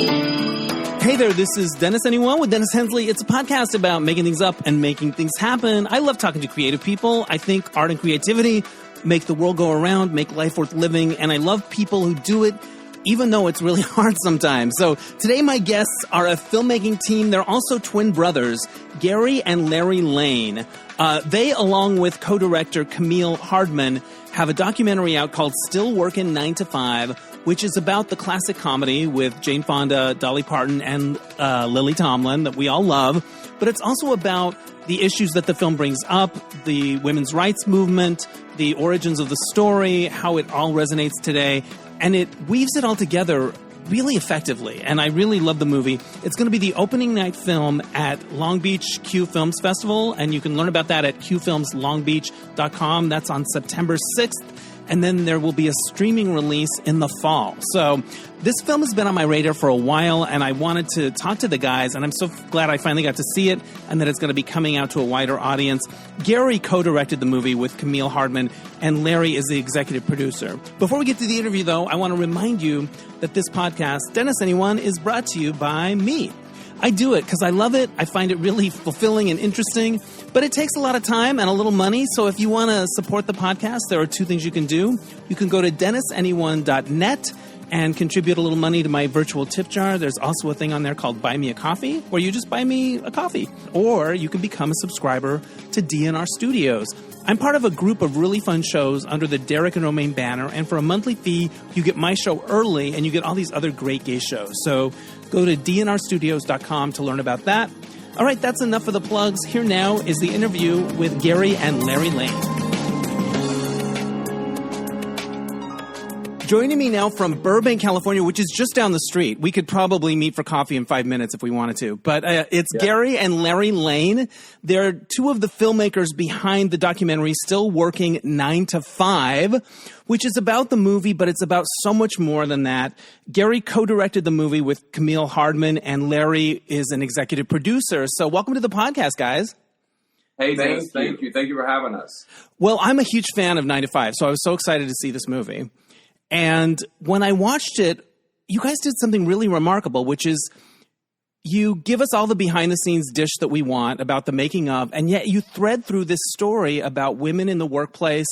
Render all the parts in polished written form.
Hey there, this is Dennis Anyone with Dennis Hensley. It's a podcast about making things up and making things happen. I love talking to creative people. I think art and creativity make the world go around, make life worth living, and I love people who do it even though it's really hard sometimes. So today my guests are a filmmaking team. They're also twin brothers, Gary and Larry Lane. They, along with co-director Camille Hardman, have a documentary out called Still Workin' 9 to 5, which is about the classic comedy with Jane Fonda, Dolly Parton, and Lily Tomlin that we all love. But it's also about the issues that the film brings up, the women's rights movement, the origins of the story, how it all resonates today. And it weaves it all together really effectively. And I really love the movie. It's going to be the opening night film at Long Beach Q Films Festival. And you can learn about that at qfilmslongbeach.com. That's on September 6th. And then there will be a streaming release in the fall. So this film has been on my radar for a while, and I wanted to talk to the guys, and I'm so glad I finally got to see it and that it's going to be coming out to a wider audience. Gary co-directed the movie with Camille Hardman, and Larry is the executive producer. Before we get to the interview, though, I want to remind you that this podcast, Dennis Anyone, is brought to you by me. I do it because I love it. I find it really fulfilling and interesting, but it takes a lot of time and a little money. So if you want to support the podcast, there are two things you can do. You can go to DennisAnyone.net and contribute a little money to my virtual tip jar. There's also a thing on there called Buy Me a Coffee, where you just buy me a coffee. Or you can become a subscriber to DNR Studios. I'm part of a group of really fun shows under the Derek and Romaine banner, and for a monthly fee, you get my show early, and you get all these other great gay shows. So go to dnrstudios.com to learn about that. All right, that's enough of the plugs. Here now is the interview with Gary and Larry Lane. Joining me now from Burbank, California, which is just down the street. We could probably meet for coffee in 5 minutes if we wanted to. But it's Gary and Larry Lane. They're two of the filmmakers behind the documentary Still Working 9 to 5, which is about the movie, but it's about so much more than that. Gary co-directed the movie with Camille Hardman, and Larry is an executive producer. So welcome to the podcast, guys. Hey, Dennis, thank you. Thank you for having us. Well, I'm a huge fan of 9 to 5, so I was so excited to see this movie. And when I watched it, you guys did something really remarkable, which is you give us all the behind-the-scenes dish that we want about the making of, and yet you thread through this story about women in the workplace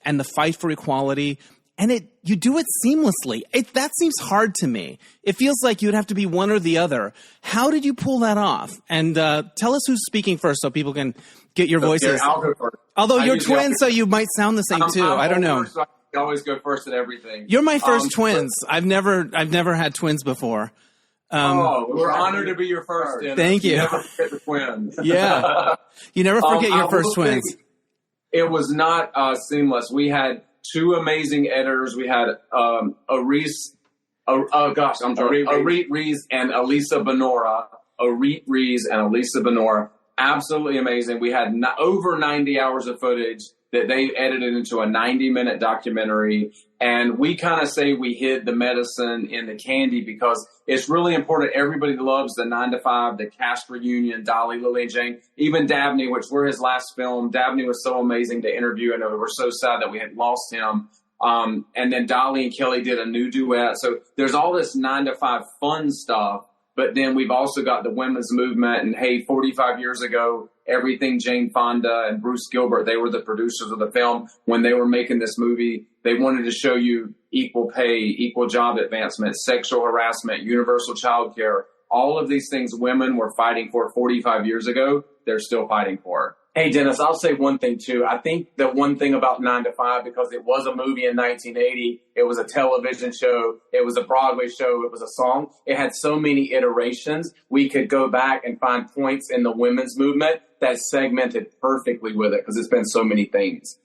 and the fight for equality, and you do it seamlessly. That seems hard to me. It feels like you'd have to be one or the other. How did you pull that off? And tell us who's speaking first so people can get your voices. I'll go first. Although you're twins, so you might sound the same too. I don't know. I always go first at everything. You're my first twins. I've never had twins before. We're honored to be your first. Dennis. Thank you. You never forget the twins. Yeah. You never forget your first twins. It was not seamless. We had two amazing editors. We had Arit Rees and Elisa Benora. Arit Rees and Elisa Benora. Absolutely amazing. We had over 90 hours of footage that they edited into a 90-minute documentary. And we kind of say we hid the medicine in the candy because it's really important. Everybody loves the 9 to 5, the cast reunion, Dolly, Lily, and Jane, even Dabney, which were his last film. Dabney was so amazing to interview, and we were so sad that we had lost him. And then Dolly and Kelly did a new duet. So there's all this 9 to 5 fun stuff. But then we've also got the women's movement. And, hey, 45 years ago, everything Jane Fonda and Bruce Gilbert, they were the producers of the film. When they were making this movie, they wanted to show you equal pay, equal job advancement, sexual harassment, universal child care. All of these things women were fighting for 45 years ago, they're still fighting for. Hey, Dennis, I'll say one thing, too. I think the one thing about 9 to 5, because it was a movie in 1980, it was a television show, it was a Broadway show, it was a song. It had so many iterations. We could go back and find points in the women's movement that segmented perfectly with it because it's been so many things.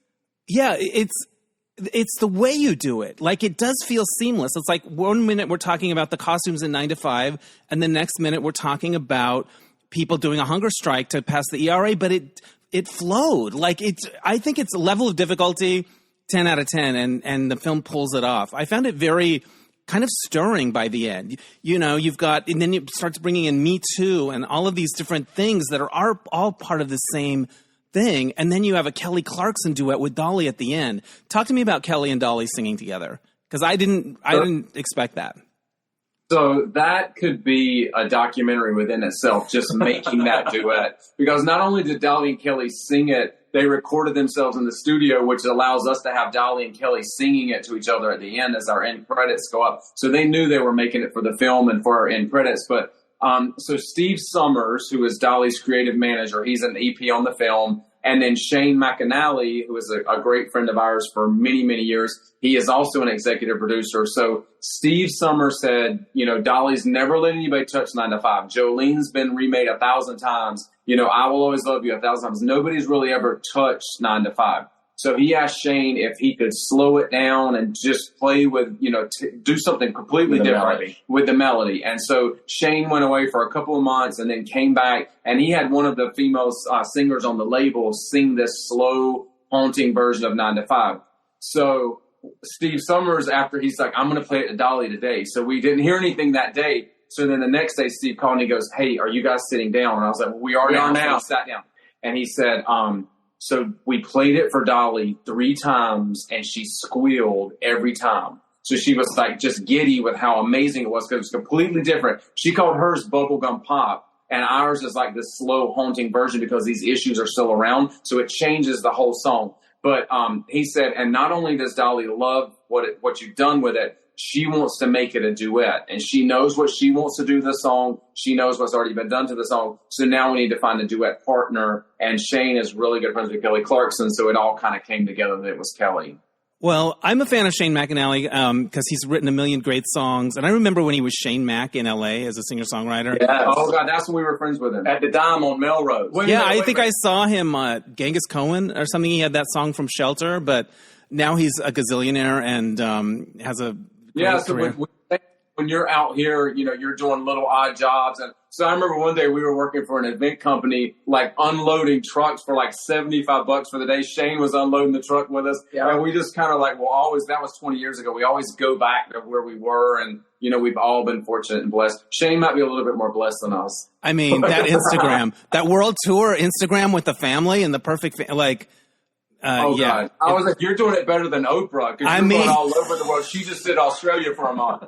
Yeah, it's the way you do it. Like, it does feel seamless. It's like 1 minute we're talking about the costumes in 9 to 5, and the next minute we're talking about people doing a hunger strike to pass the ERA, but it flowed. Like, I think it's a level of difficulty 10 out of 10, and the film pulls it off. I found it very kind of stirring by the end. You know, you've got, and then it starts bringing in Me Too and all of these different things that are all part of the same thing. And then you have a Kelly Clarkson duet with Dolly at the end. Talk to me about Kelly and Dolly singing together, because I didn't expect that. So that could be a documentary within itself, just making that duet. Because not only did Dolly and Kelly sing it, they recorded themselves in the studio, which allows us to have Dolly and Kelly singing it to each other at the end as our end credits go up. So they knew they were making it for the film and for our end credits. But so Steve Summers, who is Dolly's creative manager, he's an EP on the film. And then Shane McAnally, who is a great friend of ours for many, many years, he is also an executive producer. So Steve Summers said, Dolly's never let anybody touch 9 to 5. Jolene's been remade 1,000 times. I Will Always Love You 1,000 times. Nobody's really ever touched 9 to 5. So he asked Shane if he could slow it down and just play with, do something completely different with the melody. And so Shane went away for a couple of months and then came back, and he had one of the female singers on the label sing this slow, haunting version of 9 to 5. So Steve Summers, after he's like, I'm going to play it to Dolly today. So we didn't hear anything that day. So then the next day, Steve called and he goes, hey, are you guys sitting down? And I was like, well, we are now. So we sat down. And he said, so we played it for Dolly 3 times, and she squealed every time. So she was like just giddy with how amazing it was because it was completely different. She called hers Bubblegum Pop, and ours is like this slow, haunting version because these issues are still around. So it changes the whole song. But he said, and not only does Dolly love what you've done with it, she wants to make it a duet, and she knows what she wants to do to the song. She knows what's already been done to the song. So now we need to find a duet partner, and Shane is really good friends with Kelly Clarkson. So it all kind of came together that it was Kelly. Well, I'm a fan of Shane McAnally because he's written a million great songs. And I remember when he was Shane Mac in L.A. as a singer-songwriter. Yes. Oh, God, that's when we were friends with him. At the Dime on Melrose. I think I saw him, Genghis Cohen or something. He had that song from Shelter, but now he's a gazillionaire and has a so when you're out here, you're doing little odd jobs. And so I remember one day we were working for an event company, like unloading trucks for like $75 for the day. Shane was unloading the truck with us. Yeah. And we just kind of like, that was 20 years ago. We always go back to where we were. And, we've all been fortunate and blessed. Shane might be a little bit more blessed than us. I mean, that Instagram, that world tour Instagram with the family and the perfect, God. I was like, you're doing it better than Oprah because you're going all over the world. She just did Australia for a month.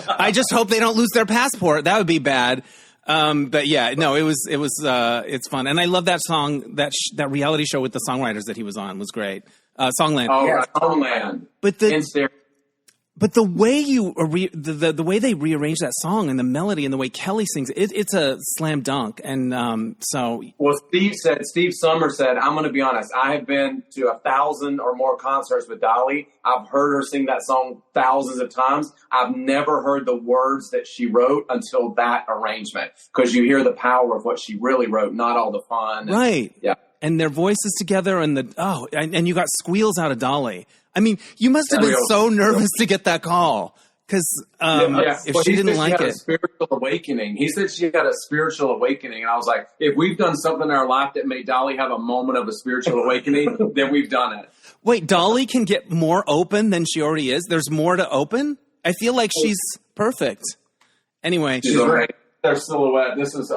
I just hope they don't lose their passport. That would be bad. But yeah, no, it's fun. And I love that song, that reality show with the songwriters that he was on was great. Songland. Oh, yeah. Songland. But the way the way they rearrange that song and the melody and the way Kelly sings, it's a slam dunk. And well, Steve Summers said, I'm going to be honest. I have been to 1,000 or more concerts with Dolly. I've heard her sing that song thousands of times. I've never heard the words that she wrote until that arrangement because you hear the power of what she really wrote, not all the fun. Right. Yeah. And their voices together and you got squeals out of Dolly. I mean, you must have been so nervous to get that call because if she didn't like it. A spiritual awakening. He said she had a spiritual awakening. And I was like, if we've done something in our life that made Dolly have a moment of a spiritual awakening, then we've done it. Wait, Dolly can get more open than she already is? There's more to open? I feel like she's perfect. Anyway. She's great. Their silhouette. This is...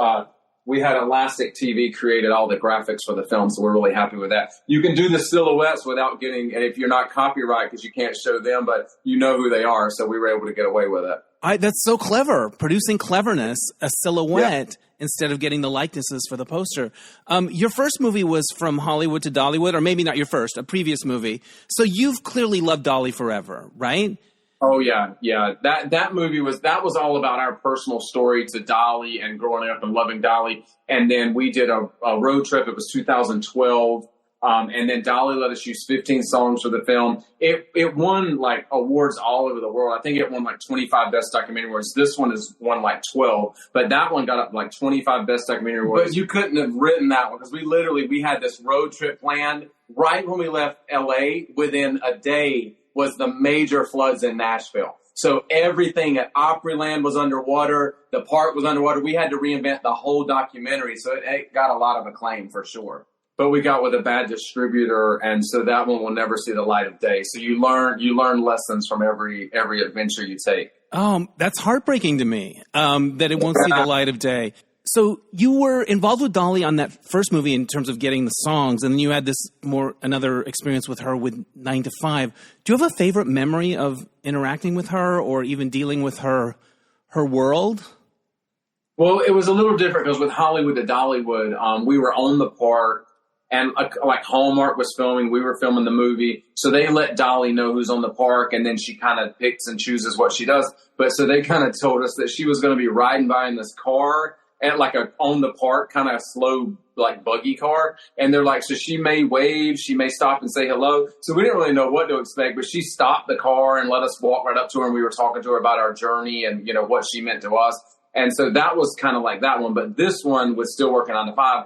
we had Elastic TV created all the graphics for the film, so we're really happy with that. You can do the silhouettes without getting, and if you're not copyright because you can't show them, but you know who they are, so we were able to get away with it. That's so clever, producing cleverness, a silhouette instead of getting the likenesses for the poster. Your first movie was From Hollywood to Dollywood, or maybe not your first, a previous movie. So you've clearly loved Dolly forever, right? Oh yeah. That movie was all about our personal story to Dolly and growing up and loving Dolly. And then we did a road trip. It was 2012. And then Dolly let us use 15 songs for the film. It won like awards all over the world. I think it won like 25 Best Documentary Awards. This one has won like 12, but that one got up like 25 Best Documentary Awards. But you couldn't have written that one because we had this road trip planned right when we left LA. Within a day was the major floods in Nashville. So everything at Opryland was underwater. The park was underwater. We had to reinvent the whole documentary. So it got a lot of acclaim for sure. But we got with a bad distributor, and so that one will never see the light of day. So you learn lessons from every adventure you take. That's heartbreaking to me, that it won't see the light of day. So you were involved with Dolly on that first movie in terms of getting the songs, and then you had another experience with her with 9 to 5. Do you have a favorite memory of interacting with her or even dealing with her her world? Well, it was a little different because with Hollywood to Dollywood, we were on the park, and like Hallmark was filming, we were filming the movie. So they let Dolly know who's on the park, and then she kind of picks and chooses what she does. But so they kind of told us that she was going to be riding by in this car at like a on the park kind of slow like buggy car, and they're like, so she may wave, she may stop and say hello. So we didn't really know what to expect, but she stopped the car and let us walk right up to her, and we were talking to her about our journey and, you know, what she meant to us. And so that was kind of like that one. But this one was still working on the 5.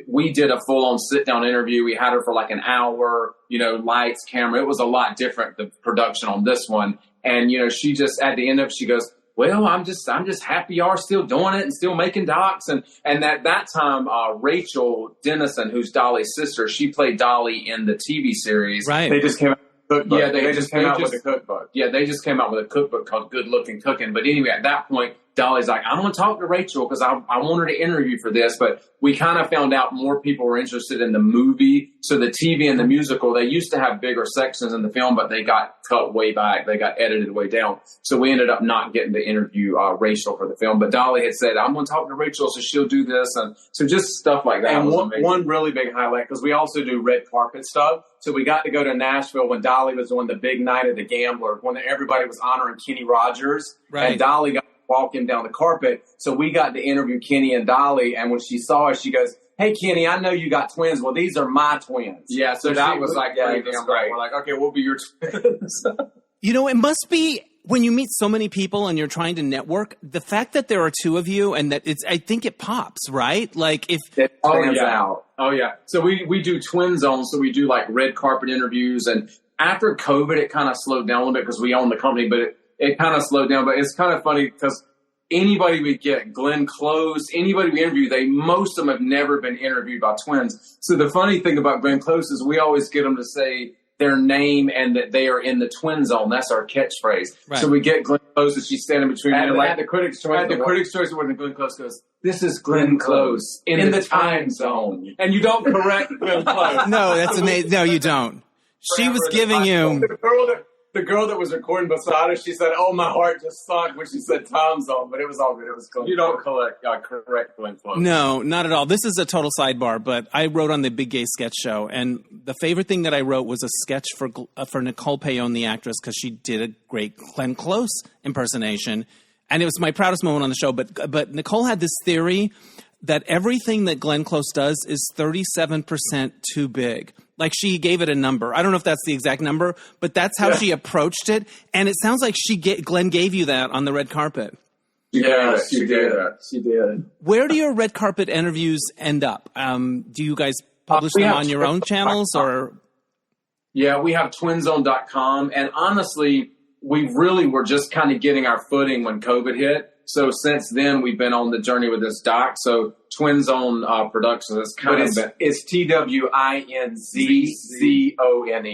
We did a full-on sit-down interview. We had her for like an hour, you know, lights, camera. It was a lot different, the production on this one. And, you know, she just, at the end of it, she goes, well, I'm just happy y'all are still doing it and still making docs. And at that time, Rachel Dennison, who's Dolly's sister, she played Dolly in the TV series. Right. They just came out with a cookbook. Yeah, they just came out with a cookbook. Yeah, they just came out with a cookbook called Good Looking Cooking. But anyway, at that point, Dolly's like, I'm going to talk to Rachel because I want her to interview for this. But we kind of found out more people were interested in the movie. So the TV and the musical, they used to have bigger sections in the film, but they got cut way back. They got edited way down. So we ended up not getting to interview Rachel for the film. But Dolly had said, I'm going to talk to Rachel, so she'll do this. And so just stuff like that. And one really big highlight, because we also do red carpet stuff. So we got to go to Nashville when Dolly was doing the big night of the Gambler, when everybody was honoring Kenny Rogers. Right. And Dolly got walking down the carpet. So we got to interview Kenny and Dolly. And when she saw us, she goes, hey, Kenny, I know you got twins. Well, these are my twins. Yeah, so that was like, yeah, pretty damn great. We're like, okay, we'll be your twins. You know, it must be when you meet so many people and you're trying to network, the fact that there are 2 of you and that I think it pops, right? Like if it stands out. Oh, yeah. So we do twin zones. So we do like red carpet interviews. And after COVID, it kind of slowed down a little bit because we own the company, but it kind of slowed down. But it's kind of funny because anybody we get, Glenn Close, anybody we interview, most of them have never been interviewed by twins. So the funny thing about Glenn Close is we always get them to say their name and that they are in the twin zone. That's our catchphrase. Right. So we get Glenn Close and she's standing between at the Critics' Choice. At the Critics' Choice, when Glenn Close goes, this is Glenn Close in the time zone. And you don't correct Glenn Close. No, that's amazing. No, you don't. She was giving you... The girl that was recording beside her, she said, oh, my heart just sunk when she said time zone, but it was all good. It was cool. You don't correct Glenn Close. No, not at all. This is a total sidebar, but I wrote on the Big Gay Sketch Show, and the favorite thing that I wrote was a sketch for Nicole Payon, the actress, because she did a great Glenn Close impersonation, and it was my proudest moment on the show. But Nicole had this theory that everything that Glenn Close does is 37% too big. Like she gave it a number. I don't know if that's the exact number, but that's how she approached it. And it sounds like Glenn gave you that on the red carpet. Yeah, she did. She did. Where do your red carpet interviews end up? Do you guys publish them on your own channels or? Yeah, we have twinzone.com. And honestly, we really were just kind of getting our footing when COVID hit. So since then, we've been on the journey with this doc. So Twin Zone Productions is kind of it's TWINZZONE.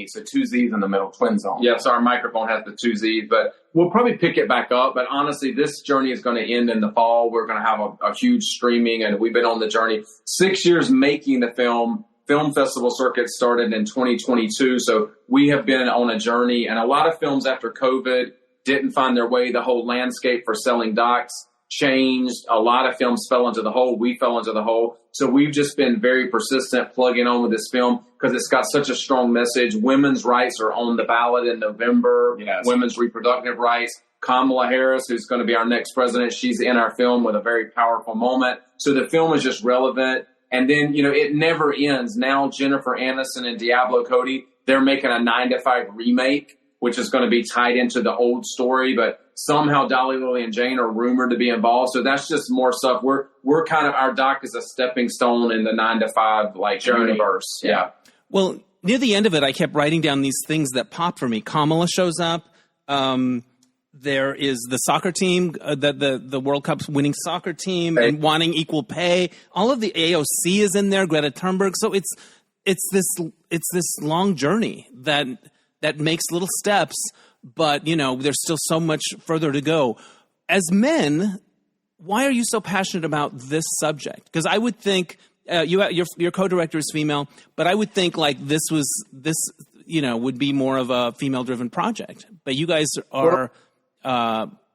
So 2 Z's in the middle. Twin Zone. Yeah, so our microphone has the 2 Z's, but we'll probably pick it back up. But honestly, this journey is going to end in the fall. We're going to have a huge streaming, and we've been on the journey 6 years making the film. Film festival circuit started in 2022. So we have been on a journey, and a lot of films after COVID didn't find their way. The whole landscape for selling docs changed. A lot of films fell into the hole. We fell into the hole. So we've just been very persistent plugging on with this film because it's got such a strong message. Women's rights are on the ballot in November. Yes. Women's reproductive rights. Kamala Harris, who's going to be our next president, she's in our film with a very powerful moment. So the film is just relevant. And then, it never ends. Now Jennifer Aniston and Diablo Cody, they're making a 9 to 5 remake, which is going to be tied into the old story, but somehow Dolly, Lily, and Jane are rumored to be involved. So that's just more stuff. We're kind of, our doc is a stepping stone in the 9 to 5 universe. Yeah. Well, near the end of it, I kept writing down these things that popped for me. Kamala shows up. There is the soccer team, the World Cup's winning soccer team, and wanting equal pay. All of the AOC is in there. Greta Thunberg. So it's this long journey that makes little steps, but, there's still so much further to go. As men, why are you so passionate about this subject? Because I would think your co-director is female, but I would think this would be more of a female-driven project. But you guys are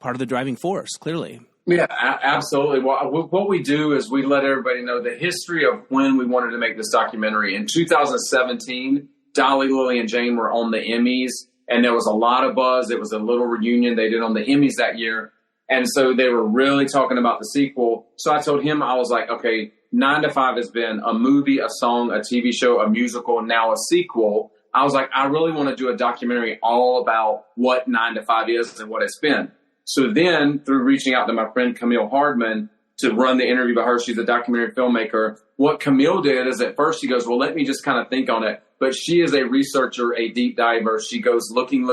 part of the driving force, clearly. Yeah, absolutely. Well, what we do is we let everybody know the history of when we wanted to make this documentary. In 2017, Dolly, Lily, and Jane were on the Emmys, and there was a lot of buzz. It was a little reunion they did on the Emmys that year. And so they were really talking about the sequel. So I told him, I was like, okay, 9 to 5 has been a movie, a song, a TV show, a musical, now a sequel. I was like, I really want to do a documentary all about what 9 to 5 is and what it's been. So then through reaching out to my friend Camille Hardman to run the interview by her, she's a documentary filmmaker. What Camille did is at first she goes, well, let me just kind of think on it. But she is a researcher, a deep diver. She goes looking.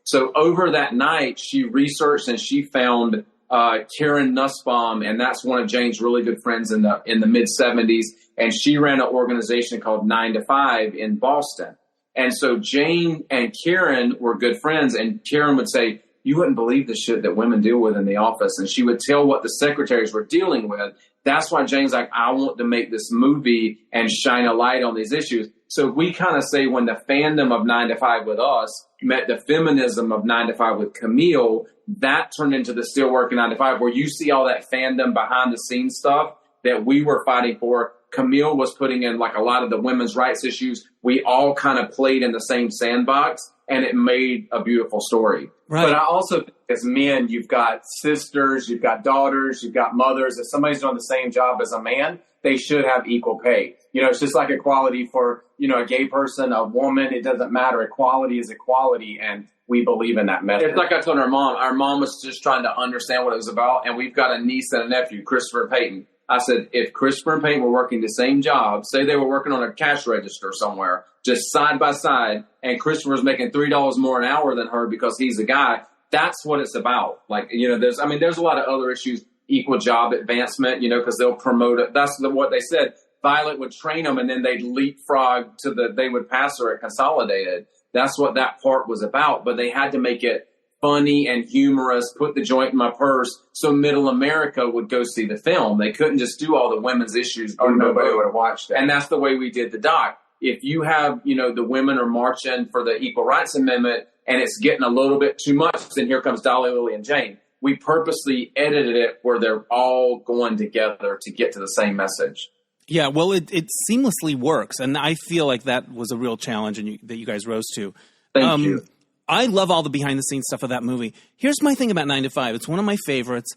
So over that night, she researched and she found Karen Nussbaum, and that's one of Jane's really good friends in the mid 70s. And she ran an organization called 9 to 5 in Boston. And so Jane and Karen were good friends, and Karen would say, you wouldn't believe the shit that women deal with in the office. And she would tell what the secretaries were dealing with. That's why Jane's like, I want to make this movie and shine a light on these issues. So we kind of say when the fandom of 9 to 5 with us met the feminism of 9 to 5 with Camille, that turned into the Still Working 9 to 5, where you see all that fandom behind the scenes stuff that we were fighting for. Camille was putting in like a lot of the women's rights issues. We all kind of played in the same sandbox, and it made a beautiful story. Right. But I also think as men, you've got sisters, you've got daughters, you've got mothers. If somebody's doing the same job as a man, they should have equal pay. You know, it's just like equality for, you know, a gay person, a woman. It doesn't matter. Equality is equality, and we believe in that message. It's like I told our mom was just trying to understand what it was about, and we've got a niece and a nephew, Christopher and Peyton. I said, if Christopher and Peyton were working the same job, say they were working on a cash register somewhere, just side by side, and Christopher's making $3 more an hour than her because he's a guy, that's what it's about. Like, you know, there's a lot of other issues, equal job advancement, you know, because they'll promote it. That's what they said. Violet would train them, and then they'd leapfrog they would pass her at Consolidated. That's what that part was about, but they had to make it funny and humorous, put the joint in my purse, so middle America would go see the film. They couldn't just do all the women's issues. Or nobody would have watched it. And that's the way we did the doc. If you have, you know, the women are marching for the Equal Rights Amendment and it's getting a little bit too much, then here comes Dolly, Lily, and Jane. We purposely edited it where they're all going together to get to the same message. Yeah, well, it seamlessly works, and I feel like that was a real challenge that you guys rose to. Thank you. I love all the behind-the-scenes stuff of that movie. Here's my thing about 9 to 5. It's one of my favorites.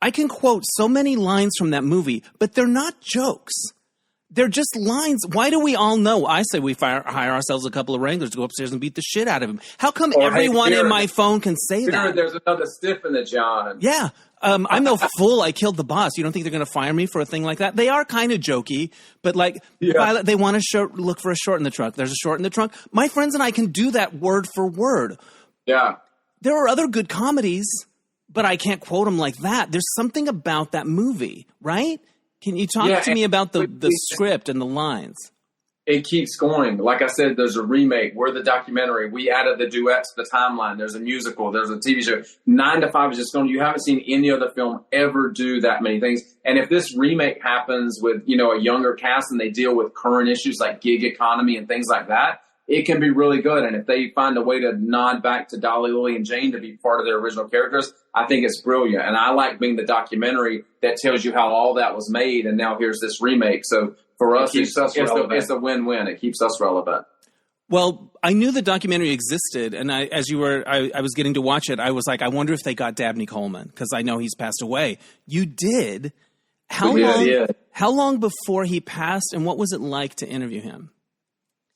I can quote so many lines from that movie, but they're not jokes. They're just lines. Why do we all know? I say we hire ourselves a couple of wranglers to go upstairs and beat the shit out of him. How come everyone in my phone can say that? There's another stiff in the John. Yeah. I'm no fool. I killed the boss. You don't think they're going to fire me for a thing like that? They are kind of jokey, but like Violet, they want to look for a short in the trunk. There's a short in the trunk. My friends and I can do that word for word. Yeah. There are other good comedies, but I can't quote them like that. There's something about that movie, right? Can you talk to me about the script and the lines? It keeps going. Like I said, there's a remake. We're the documentary. We added the duets to the timeline. There's a musical. There's a TV show. 9 to 5 is just going. You haven't seen any other film ever do that many things. And if this remake happens with, you know, a younger cast and they deal with current issues like gig economy and things like that, it can be really good. And if they find a way to nod back to Dolly, Lily, and Jane to be part of their original characters, I think it's brilliant. And I like being the documentary that tells you how all that was made. And now here's this remake. So for us, it's a win-win. It keeps us relevant. Well, I knew the documentary existed, and I was getting to watch it. I was like, I wonder if they got Dabney Coleman, because I know he's passed away. You did. How long before he passed, and what was it like to interview him?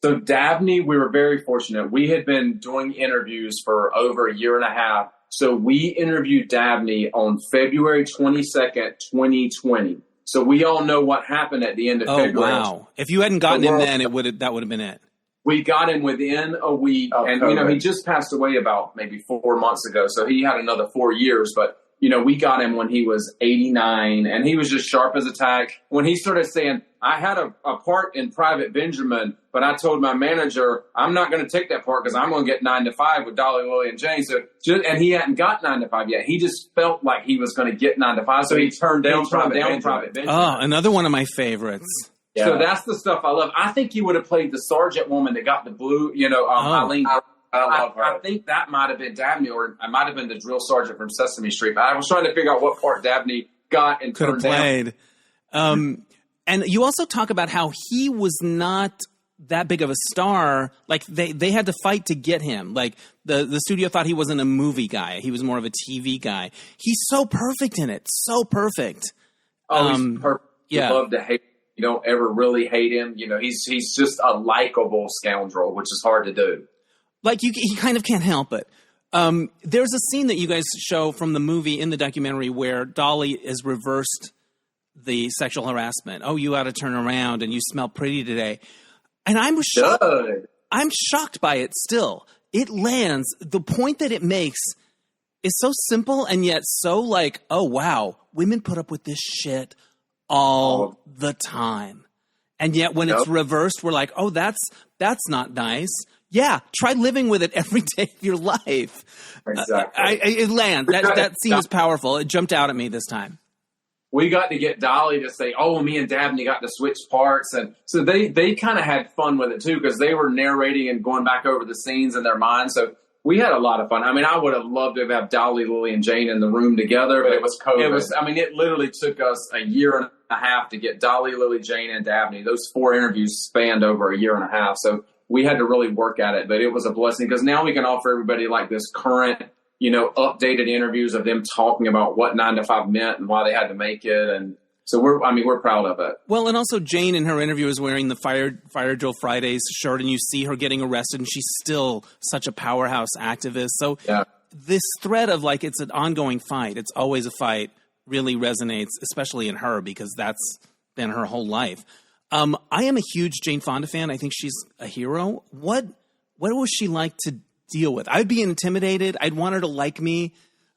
So Dabney, we were very fortunate. We had been doing interviews for over a year and a half. So we interviewed Dabney on February 22nd, 2020. So we all know what happened at the end of February. Oh, wow. If you hadn't gotten him then, that would have been it. We got him within a week. And, you know, he just passed away about maybe 4 months ago. So he had another 4 years. But, you know, we got him when he was 89. And he was just sharp as a tack. When he started saying, I had a part in Private Benjamin, but I told my manager, I'm not going to take that part because I'm going to get 9 to 5 with Dolly, Lily, and Jane. So and he hadn't got 9 to 5 yet. He just felt like he was going to get 9 to 5. So he turned down Private Benjamin. Oh, another one of my favorites. Yeah. So that's the stuff I love. I think he would have played the sergeant woman that got the blue, you know, Eileen. I love her. I think that might have been Dabney, or I might have been the drill sergeant from Sesame Street. But I was trying to figure out what part Dabney got and could have played. And you also talk about how he was not that big of a star. Like they had to fight to get him. Like the studio thought he wasn't a movie guy. He was more of a TV guy. He's so perfect in it. So perfect. Oh, he's perfect. Yeah. You love to hate him. You don't ever really hate him. You know, he's just a likable scoundrel, which is hard to do. Like he kind of can't help it. There's a scene that you guys show from the movie in the documentary where Dolly has reversed the sexual harassment. Oh, you ought to turn around and you smell pretty today. And I'm shocked. I'm shocked by it still. It lands. The point that it makes is so simple and yet so like, oh, wow, women put up with this shit all the time. And yet when it's reversed, we're like, oh, that's not nice. Yeah, try living with it every day of your life. Exactly. It lands. That scene was powerful. It jumped out at me this time. We got to get Dolly to say, oh, me and Dabney got to switch parts. And so they kind of had fun with it, too, because they were narrating and going back over the scenes in their minds. So we had a lot of fun. I mean, I would have loved to have Dolly, Lily, and Jane in the room together, but it was COVID. It literally took us a year and a half to get Dolly, Lily, Jane, and Dabney. Those 4 interviews spanned over a year and a half. So we had to really work at it, but it was a blessing because now we can offer everybody like this current, updated interviews of them talking about what 9 to 5 meant and why they had to make it. And so we're proud of it. Well, and also Jane in her interview is wearing the Fire Drill Fridays shirt, and you see her getting arrested, and she's still such a powerhouse activist. So this thread of like it's an ongoing fight, it's always a fight, really resonates, especially in her because that's been her whole life. I am a huge Jane Fonda fan. I think she's a hero. What was she like to deal with? I'd be intimidated. I'd want her to like me.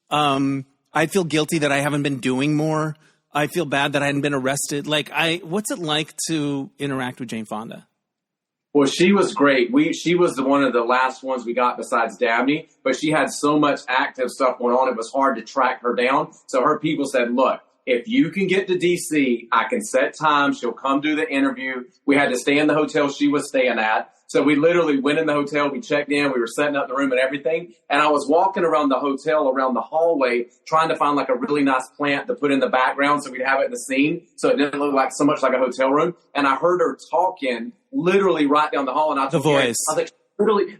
I'd feel guilty that I haven't been doing more. I feel bad that I hadn't been arrested. What's it like to interact with Jane Fonda? Well, she was great. She was one of the last ones we got besides Dabney, but she had so much active stuff going on, it was hard to track her down. So her people said, look, if you can get to D.C., I can set time. She'll come do the interview. We had to stay in the hotel she was staying at. So we literally went in the hotel. We checked in. We were setting up the room and everything. And I was walking around the hotel, around the hallway, trying to find like a really nice plant to put in the background so we'd have it in the scene so it didn't look like so much like a hotel room. And I heard her talking literally right down the hall. And I told her, I was like,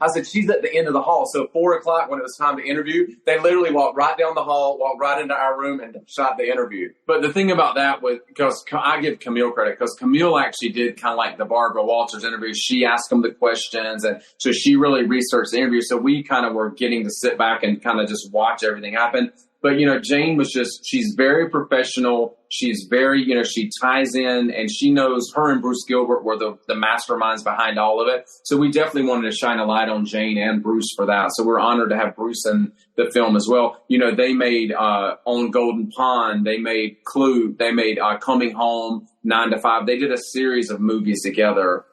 I said, she's at the end of the hall. So 4:00 when it was time to interview, they literally walked right down the hall, walked right into our room and shot the interview. But the thing about that was, because I give Camille credit, because Camille actually did kind of like the Barbara Walters interview. She asked them the questions. And so she really researched the interview. So we kind of were getting to sit back and kind of just watch everything happen. But, Jane was she's very professional. She's very, she ties in and she knows her and Bruce Gilbert were the masterminds behind all of it. So we definitely wanted to shine a light on Jane and Bruce for that. So we're honored to have Bruce in the film as well. They made On Golden Pond. They made Clue. They made Coming Home, 9 to 5. They did a series of movies together.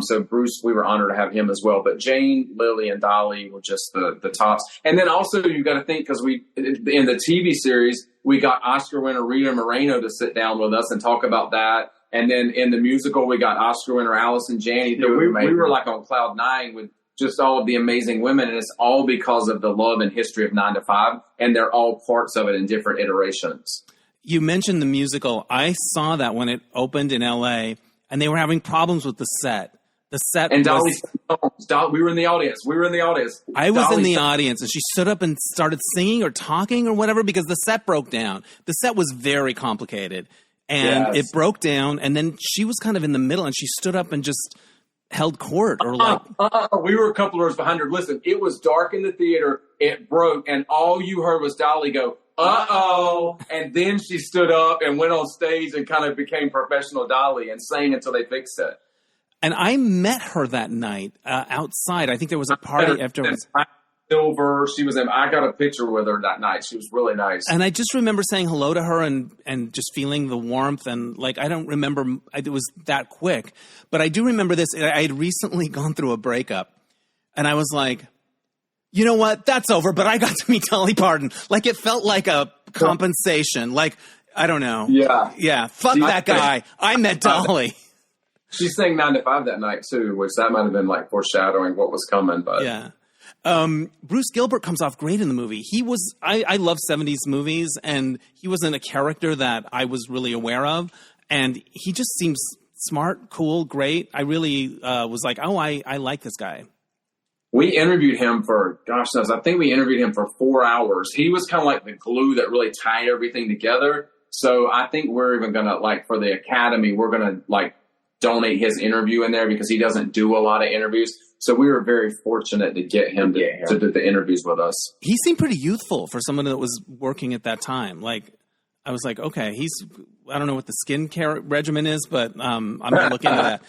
So Bruce, we were honored to have him as well. But Jane, Lily, and Dolly were just the tops. And then also you got to think, because in the TV series, we got Oscar winner Rita Moreno to sit down with us and talk about that. And then in the musical, we got Oscar winner Allison Janney. Yeah, we were like on cloud 9 with just all of the amazing women. And it's all because of the love and history of 9 to 5. And they're all parts of it in different iterations. You mentioned the musical. I saw that when it opened in L.A., and they were having problems with the set. The set and Dolly, we were in the audience. I was in the audience, and she stood up and started singing or talking or whatever because the set broke down. The set was very complicated, and it broke down. And then she was kind of in the middle, and she stood up and just held court. Or we were a couple of rows behind her. Listen, it was dark in the theater. It broke, and all you heard was Dolly go, uh-oh. And then she stood up and went on stage and kind of became professional Dolly and sang until they fixed it. And I met her that night outside. I think there was a party afterwards. Silver. She was in. I got a picture with her that night. She was really nice. And I just remember saying hello to her and just feeling the warmth. And I don't remember it was that quick. But I do remember this. I had recently gone through a breakup. And I was like, you know what? That's over. But I got to meet Dolly Parton. It felt like a compensation. I don't know. Yeah. Yeah. Fuck that guy. I met Dolly. She sang 9 to 5 that night too, which that might have been foreshadowing what was coming. But yeah. Bruce Gilbert comes off great in the movie. I love 70s movies, and he wasn't a character that I was really aware of. And he just seems smart, cool, great. I really was like, oh, I like this guy. We interviewed him for, I think we interviewed him for 4 hours. He was kind of like the glue that really tied everything together. So I think we're even going to, like, for the Academy, we're going to, like, donate his interview in there because he doesn't do a lot of interviews. So we were very fortunate to get him to do the interviews with us. He seemed pretty youthful for someone that was working at that time. Like, I was like, okay, I don't know what the skincare regimen is, but I'm going to look into that.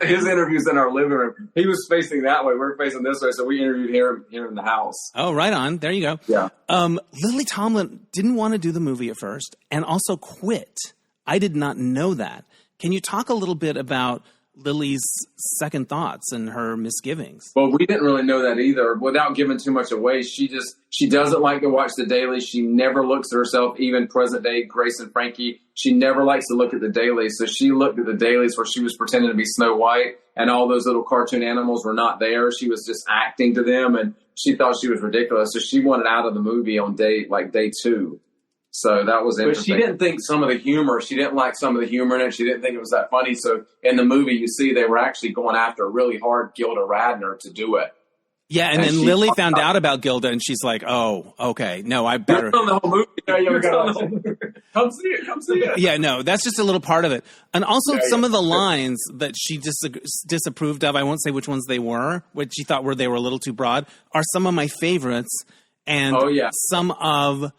His interviews in our living room. He was facing that way. We're facing this way. So we interviewed him here in the house. Oh, right on. There you go. Yeah. Lily Tomlin didn't want to do the movie at first and also quit. I did not know that. Can you talk a little bit about Lily's second thoughts and her misgivings? Well, we didn't really know that either. Without giving too much away, she doesn't like to watch the dailies. She never looks at herself, even present day Grace and Frankie. She never likes to look at the dailies. So she looked at the dailies where she was pretending to be Snow White and all those little cartoon animals were not there. She was just acting to them and she thought she was ridiculous. So she wanted out of the movie on day 2. So that was interesting. But she didn't think some of the humor, she didn't like some of the humor in it. She didn't think it was that funny. So in the movie, you see they were actually going after really hard Gilda Radner to do it. Yeah, and then Lily found out about Gilda, and she's like, oh, okay, no, I better. You're on the whole movie. Come see it. Yeah, no, that's just a little part of it. And also some of the lines that she disapproved of, I won't say which ones they were, which she thought they were a little too broad, are some of my favorites. And some of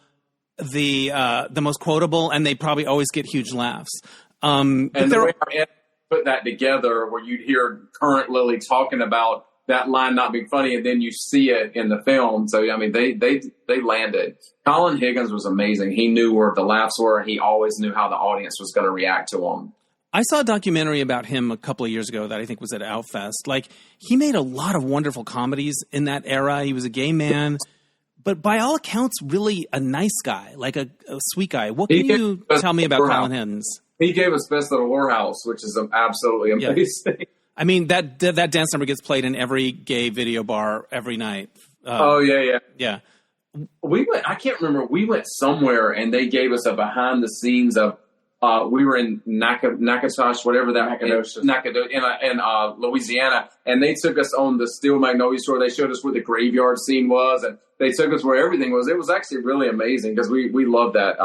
the most quotable, and they probably always get huge laughs. And the way our put that together, where you'd hear current Lily talking about that line not being funny, and then you see it in the film. So I mean, they landed. Colin Higgins was amazing. He knew where the laughs were, and he always knew how the audience was going to react to them. I saw a documentary about him a couple of years ago that I think was at Outfest. Like, he made a lot of wonderful comedies in that era. He was a gay man. But by all accounts, really a nice guy, like a sweet guy. What can you tell me about Colin Higgins? He gave us Best Little Whorehouse, which is absolutely amazing. Yeah. I mean, that dance number gets played in every gay video bar every night. Yeah. I can't remember. We went somewhere and they gave us a behind the scenes of. We were in Natchitoches, whatever that in Louisiana, and they took us on the Steel Magnolia store. They showed us where the graveyard scene was, and they took us where everything was. It was actually really amazing because we loved that.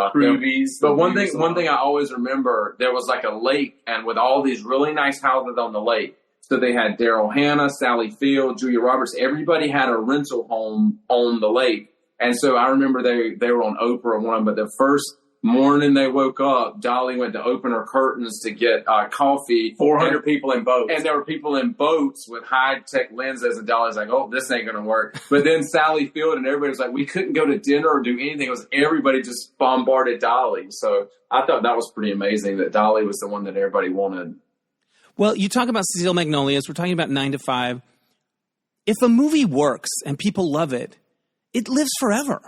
But one thing I always remember, there was like a lake, and with all these really nice houses on the lake. So they had Daryl Hannah, Sally Field, Julia Roberts. Everybody had a rental home on the lake, and so I remember they were on Oprah one, but the first morning they woke up, Dolly went to open her curtains to get coffee. 400 people in boats. And there were people in boats with high-tech lenses, and Dolly's like, oh, this ain't going to work. But then Sally Field and everybody was like, we couldn't go to dinner or do anything. It was everybody just bombarded Dolly. So I thought that was pretty amazing that Dolly was the one that everybody wanted. Well, you talk about Steel Magnolias. We're talking about 9 to 5. If a movie works and people love it, it lives forever.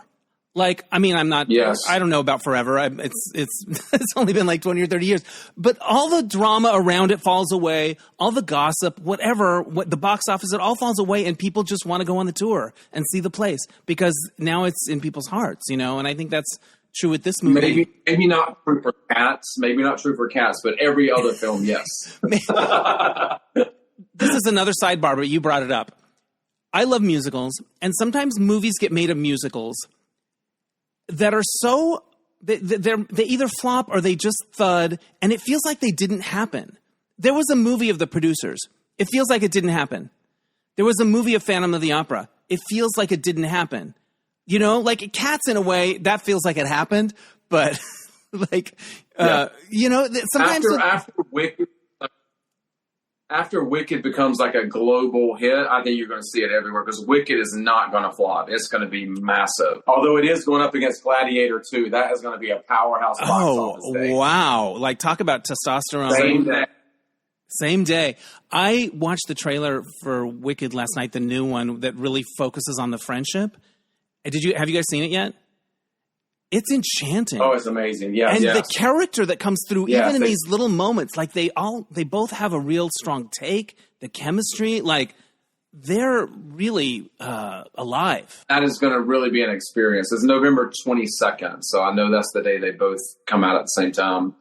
Like, I mean, I don't know about forever. It's only been like 20 or 30 years, but all the drama around it falls away. All the gossip, what the box office, it all falls away. And people just want to go on the tour and see the place because now it's in people's hearts, you know? And I think that's true with this movie. Maybe not true for Cats. Maybe not true for Cats, but every other film, yes. This is another sidebar, but you brought it up. I love musicals, and sometimes movies get made of musicals that are so they either flop or they just thud, and it feels like they didn't happen. There was a movie of The Producers. It feels like it didn't happen. There was a movie of Phantom of the Opera. It feels like it didn't happen. You know, like Cats in a way that feels like it happened, but you know, sometimes after Wicked becomes like a global hit, I think you're going to see it everywhere because Wicked is not going to flop. It's going to be massive. Although it is going up against Gladiator 2. That is going to be a powerhouse box office thing. Wow. Like, talk about testosterone. Same day. I watched the trailer for Wicked last night, the new one that really focuses on the friendship. Have you guys seen it yet? It's enchanting. Oh, it's amazing. Yeah. And the character that comes through, even in these little moments, like they both have a real strong take, the chemistry, like they're really alive. That is going to really be an experience. It's November 22nd, so I know that's the day they both come out at the same time.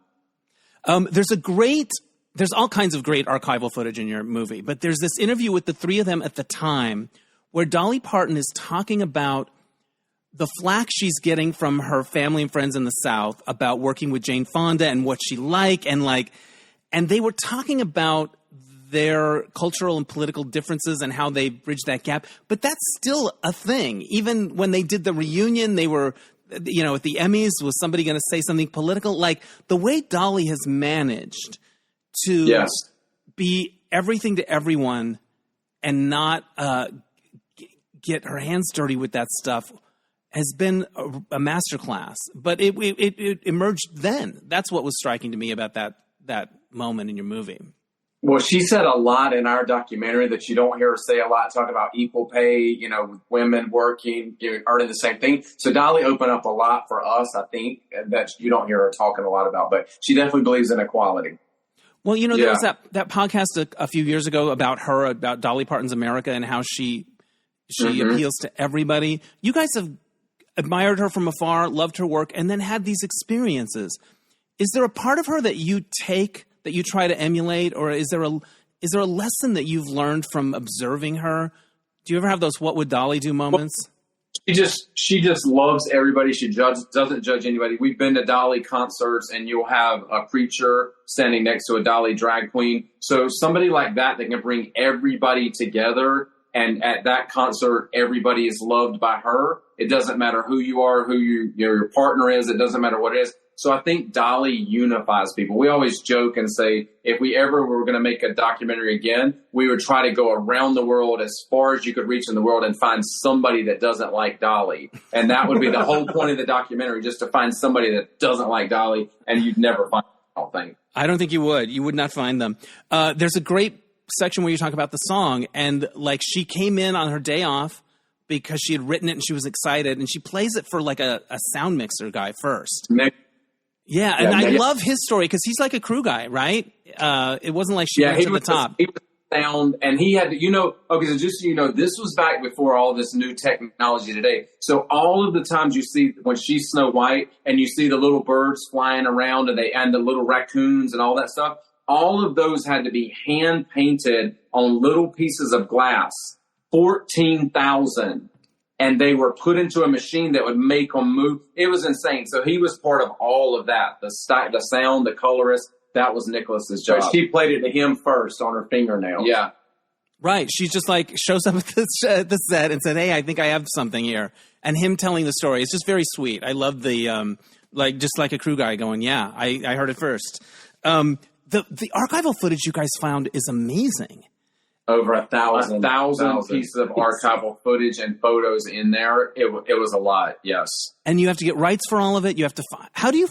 There's all kinds of great archival footage in your movie, but there's this interview with the three of them at the time where Dolly Parton is talking about the flack she's getting from her family and friends in the South about working with Jane Fonda and what she and they were talking about their cultural and political differences and how they bridge that gap. But that's still a thing. Even when they did the reunion, they were, at the Emmys, was somebody going to say something political? Like the way Dolly has managed to be everything to everyone and not get her hands dirty with that stuff has been a masterclass. But it emerged then. That's what was striking to me about that moment in your movie. Well, she said a lot in our documentary that you don't hear her say a lot, talk about equal pay, with women working, earning the same thing. So Dolly opened up a lot for us, I think, that you don't hear her talking a lot about. But she definitely believes in equality. Well, there was that podcast a few years ago about Dolly Parton's America and how she appeals to everybody. You guys have admired her from afar, loved her work, and then had these experiences. Is there a part of her that you take that you try to emulate, or is there a lesson that you've learned from observing her? Do you ever have those "What would Dolly do" moments? Well, she just loves everybody. She doesn't judge anybody. We've been to Dolly concerts, and you'll have a preacher standing next to a Dolly drag queen. So somebody like that can bring everybody together. And at that concert, everybody is loved by her. It doesn't matter who you are, who your partner is. It doesn't matter what it is. So I think Dolly unifies people. We always joke and say, if we ever were going to make a documentary again, we would try to go around the world as far as you could reach in the world and find somebody that doesn't like Dolly. And that would be the whole point of the documentary, just to find somebody that doesn't like Dolly, and you'd never find them, I don't think. I don't think you would. You would not find them. There's a great section where you talk about the song, and she came in on her day off because she had written it and she was excited, and she plays it for a sound mixer guy first. Yeah, and I love his story because he's like a crew guy, right? It wasn't like she went to the top. He was sound, and he had, okay, so just so you know, this was back before all this new technology today. So all of the times you see when she's Snow White and you see the little birds flying around and the little raccoons and all that stuff, all of those had to be hand painted on little pieces of glass, 14,000. And they were put into a machine that would make them move. It was insane. So he was part of all of that. The sound, the colorist, that was Nicholas's job. But she played it to him first on her fingernails. Yeah. Right. She's just shows up at the set and said, "Hey, I think I have something here." And him telling the story is just very sweet. I love the, just like a crew guy going, "Yeah, I heard it first." The archival footage you guys found is amazing. Over 1,000 pieces of archival footage and photos in there. It was a lot, yes. And you have to get rights for all of it. You have to find. How do you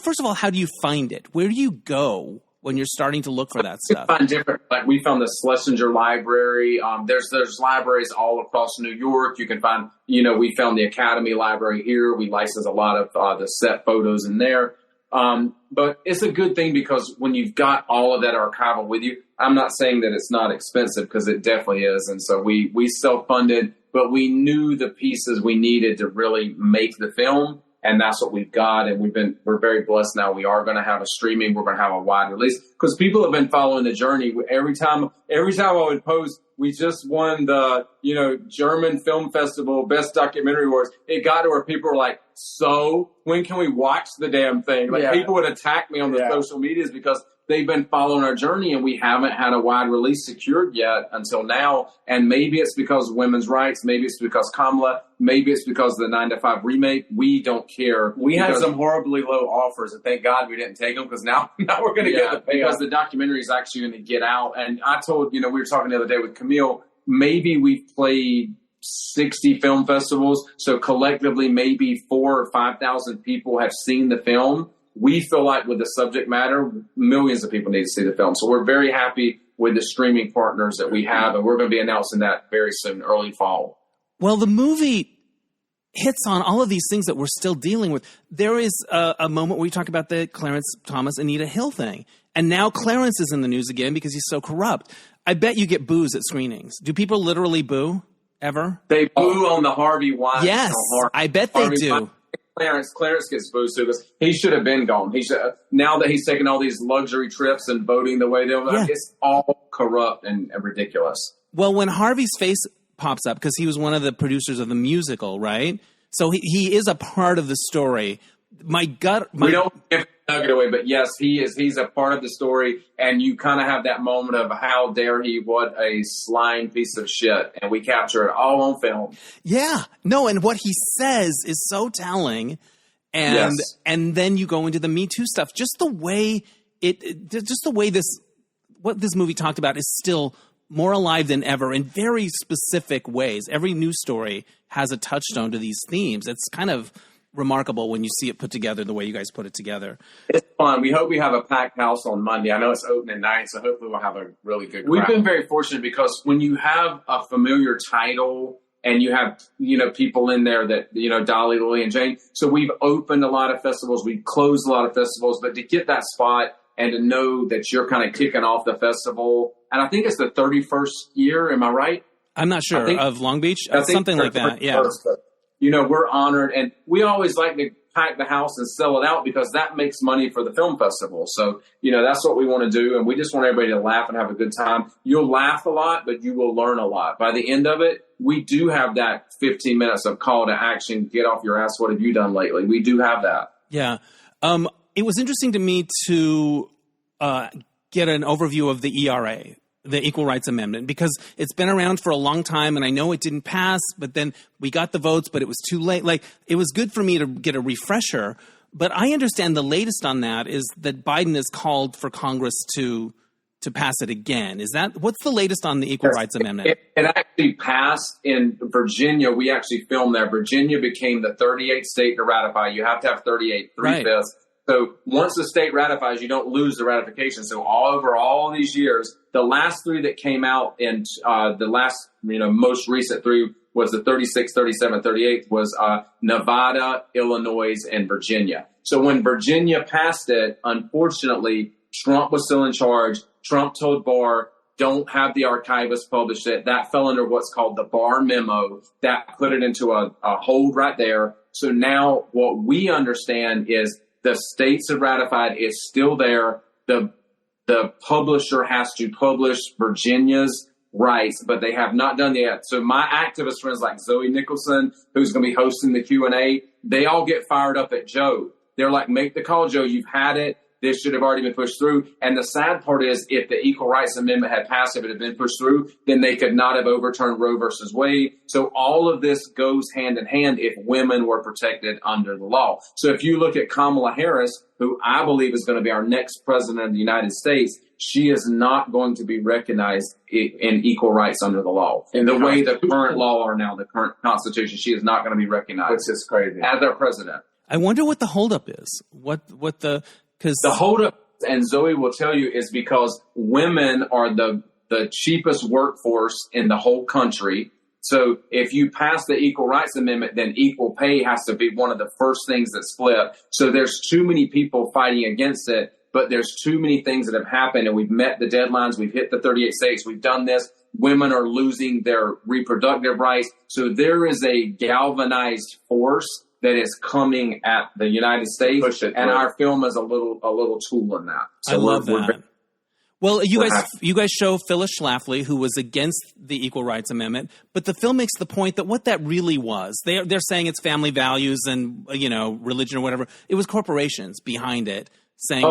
find it? Where do you go when you're starting to look for that stuff? Find different. We found the Schlesinger Library. There's libraries all across New York. You can find. We found the Academy Library here. We license a lot of the set photos in there. But it's a good thing because when you've got all of that archival with you, I'm not saying that it's not expensive because it definitely is. And so we self-funded, but we knew the pieces we needed to really make the film. And that's what we've got. And we're very blessed now. We are going to have a streaming. We're going to have a wide release because people have been following the journey. Every time I would post, we just won the, German Film Festival Best Documentary Awards. It got to where people were like, so when can we watch the damn thing? People would attack me on the social medias because they've been following our journey and we haven't had a wide release secured yet until now. And maybe it's because of women's rights. Maybe it's because Kamala. Maybe it's because of the 9 to 5 remake. We don't care. We had some horribly low offers, and thank God we didn't take them because now we're going to get the payoff. Because the documentary is actually going to get out. And I told, we were talking the other day with Camille, maybe we've played 60 film festivals. So collectively, maybe 4,000 or 5,000 people have seen the film. We feel like with the subject matter, millions of people need to see the film. So we're very happy with the streaming partners that we have, and we're going to be announcing that very soon, early fall. Well, the movie hits on all of these things that we're still dealing with. There is a moment where you talk about the Clarence Thomas, Anita Hill thing. And now Clarence is in the news again because he's so corrupt. I bet you get boos at screenings. Do people literally boo ever? They boo on the Harvey Weinstein. Yes, I bet they do. Clarence gets booed too because he should have been gone. He should, now that he's taking all these luxury trips and voting the way they're, it's all corrupt and ridiculous. Well, when Harvey's face pops up, because he was one of the producers of the musical, right? So he is a part of the story. We don't give nugget away, but yes, he is. He's a part of the story, and you kind of have that moment of how dare he, what a slime piece of shit, and we capture it all on film. Yeah, no, and what he says is so telling, and then you go into the Me Too stuff. Just the way what this movie talked about is still more alive than ever in very specific ways. Every news story has a touchstone to these themes. It's kind of remarkable when you see it put together the way you guys put it together. It's fun. We hope we have a packed house on Monday. I know it's opening night, so hopefully we'll have a really good crowd. We've been very fortunate because when you have a familiar title and you have, people in there that, Dolly, Lily, and Jane. So we've opened a lot of festivals. We've closed a lot of festivals, but to get that spot and to know that you're kind of kicking off the festival, and I think it's the 31st year, am I right? I'm not sure. Of Long Beach? Something like that, yeah. We're honored, and we always like to pack the house and sell it out because that makes money for the film festival. So, that's what we want to do, and we just want everybody to laugh and have a good time. You'll laugh a lot, but you will learn a lot. By the end of it, we do have that 15 minutes of call to action, get off your ass, what have you done lately? We do have that. Yeah. It was interesting to me to get an overview of the ERA, the Equal Rights Amendment, because it's been around for a long time, and I know it didn't pass, but then we got the votes, but it was too late. Like, it was good for me to get a refresher, but I understand the latest on that is that Biden has called for Congress to pass it again. What's the latest on the Equal Rights Amendment? It actually passed in Virginia. We actually filmed there. Virginia became the 38th state to ratify. You have to have 38, three-fifths. So once the state ratifies, you don't lose the ratification. So over all these years, the last three that came out in the last, most recent three was the 36, 37, 38 was Nevada, Illinois, and Virginia. So when Virginia passed it, unfortunately, Trump was still in charge. Trump told Barr, don't have the archivist publish it. That fell under what's called the Barr memo. That put it into a hold right there. So now what we understand is the states have ratified. It's still there. The publisher has to publish Virginia's rights, but they have not done that yet. So my activist friends like Zoe Nicholson, who's going to be hosting the Q&A, they all get fired up at Joe. They're like, make the call, Joe. You've had it. This should have already been pushed through. And the sad part is if the Equal Rights Amendment had passed, if it had been pushed through, then they could not have overturned Roe versus Wade. So all of this goes hand in hand if women were protected under the law. So if you look at Kamala Harris, who I believe is going to be our next president of the United States, she is not going to be recognized in equal rights under the law. In the way the current law are now, the current Constitution, she is not going to be recognized. Which is crazy. As our president. I wonder what the holdup is. Because the holdup, and Zoe will tell you, is because women are the cheapest workforce in the whole country. So if you pass the Equal Rights Amendment, then equal pay has to be one of the first things that's flipped. So there's too many people fighting against it, but there's too many things that have happened, and we've met the deadlines. We've hit the 38 states. We've done this. Women are losing their reproductive rights. So there is a galvanized force that is coming at the United States, and our film is a little tool in that. So I love that. Well, you guys show Phyllis Schlafly, who was against the Equal Rights Amendment, but the film makes the point that what that really was, they're saying it's family values and religion or whatever. It was corporations behind it saying,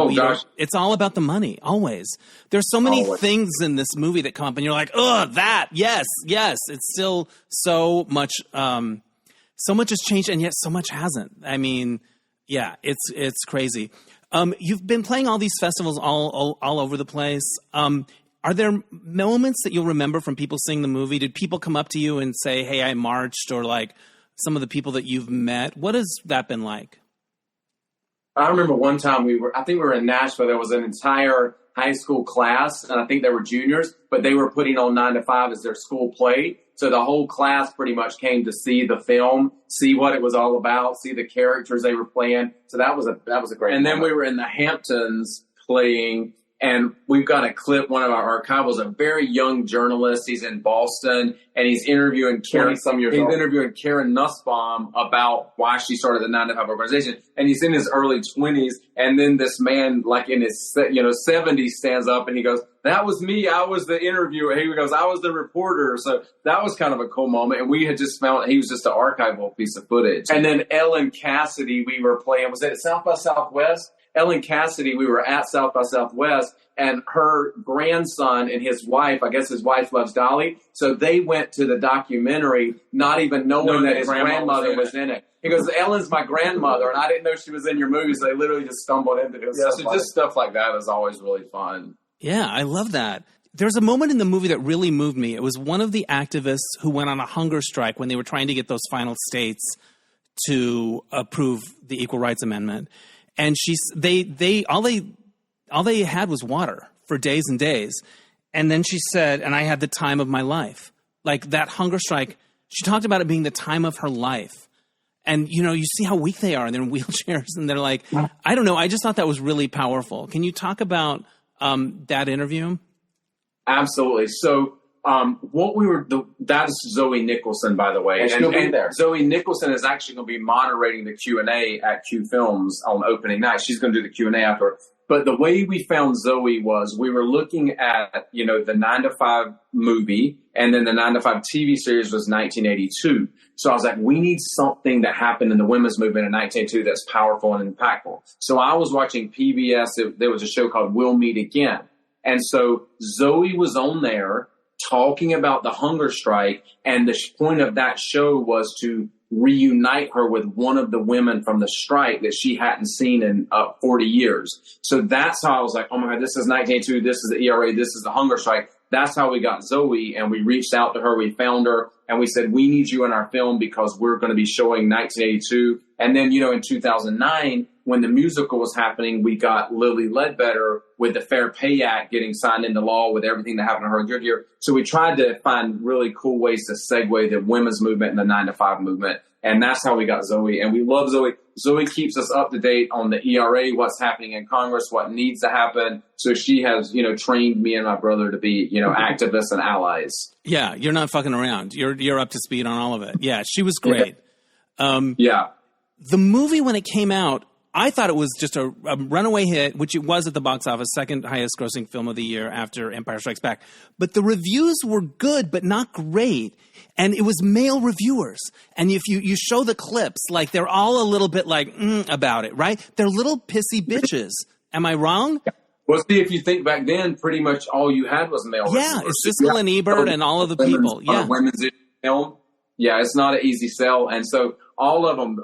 it's all about the money, always. There's so many things in this movie that come up, and you're like, yes. It's still so much. So much has changed, and yet so much hasn't. I mean, yeah, it's crazy. You've been playing all these festivals all over the place. Are there moments that you'll remember from people seeing the movie? Did people come up to you and say, hey, I marched, or like some of the people that you've met? What has that been like? I remember one time I think we were in Nashville. There was an entire high school class, and I think they were juniors, but they were putting on 9 to 5 as their school play. So the whole class pretty much came to see the film, see what it was all about, see the characters they were playing. So that was a great moment. Then we were in the Hamptons playing And we've got a clip, one of our archivals, a very young journalist. He's in Boston, and he's interviewing Karen Nussbaum about why she started the 9 to 5 organization. And he's in his early 20s. And then this man, like in his 70s, stands up and he goes, "That was me. I was the interviewer." He goes, "I was the reporter." So that was kind of a cool moment. And we had just found he was just an archival piece of footage. And then Ellen Cassidy, we were playing, was it South by Southwest? Ellen Cassidy, we were at South by Southwest, and her grandson and his wife, I guess his wife loves Dolly, so they went to the documentary not even knowing that his grandmother was in it. He goes, "Ellen's my grandmother, and I didn't know she was in your movie," so they literally just stumbled into it. So just stuff like that is always really fun. Yeah, I love that. There's a moment in the movie that really moved me. It was one of the activists who went on a hunger strike when they were trying to get those final states to approve the Equal Rights Amendment. And all they had was water for days and days. And then she said, "And I had the time of my life." Like that hunger strike, she talked about it being the time of her life. And, you see how weak they are, and they're in wheelchairs, and they're like, I don't know. I just thought that was really powerful. Can you talk about that interview? Absolutely. So that's Zoe Nicholson, by the way. And she'll be there. Zoe Nicholson is actually going to be moderating the Q&A at Q Films on opening night. She's going to do the Q&A after. But the way we found Zoe was we were looking at, the 9 to 5 movie, and then the 9 to 5 TV series was 1982. So I was like, we need something that happened in the women's movement in 1982 that's powerful and impactful. So I was watching PBS. There was a show called We'll Meet Again. And so Zoe was on there talking about the hunger strike, and the point of that show was to reunite her with one of the women from the strike that she hadn't seen in 40 years. So that's how I was like, oh my God, this is 1982, this is the ERA, this is the hunger strike. That's how we got Zoe, and we reached out to her, we found her, and we said, we need you in our film because we're going to be showing 1982. And then, in 2009, when the musical was happening, we got Lily Ledbetter with the Fair Pay Act getting signed into law with everything that happened to her in Goodyear. So we tried to find really cool ways to segue the women's movement and the 9 to 5 movement. And that's how we got Zoe. And we love Zoe. Zoe keeps us up to date on the ERA, what's happening in Congress, what needs to happen. So she has, trained me and my brother to be, activists and allies. Yeah, you're not fucking around. You're up to speed on all of it. Yeah, she was great. Yeah. The movie, when it came out, I thought it was just a runaway hit, which it was at the box office, second highest grossing film of the year after Empire Strikes Back. But the reviews were good, but not great. And it was male reviewers. And if you show the clips, like they're all a little bit like about it, right? They're little pissy bitches. Am I wrong? Well, see, if you think back then, pretty much all you had was male reviewers. Yeah, it's Siskel and Ebert and all of the people. Yeah, women's film. Yeah, it's not an easy sell. And so all of them,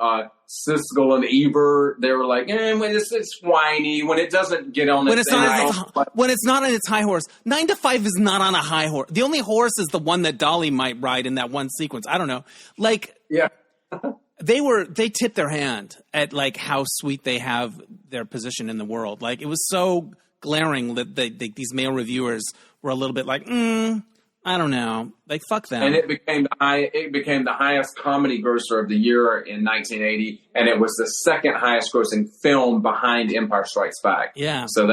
Siskel and Ebert, they were like, it's whiny when it doesn't get on. When it's not on its high horse. 9 to 5 is not on a high horse. The only horse is the one that Dolly might ride in that one sequence. I don't know. Like, yeah, they tipped their hand at like how sweet they have their position in the world. Like it was so glaring that these male reviewers were a little bit like, I don't know. Like, fuck them. And it became the highest comedy grosser of the year in 1980, and it was the second highest grossing film behind Empire Strikes Back. Yeah. So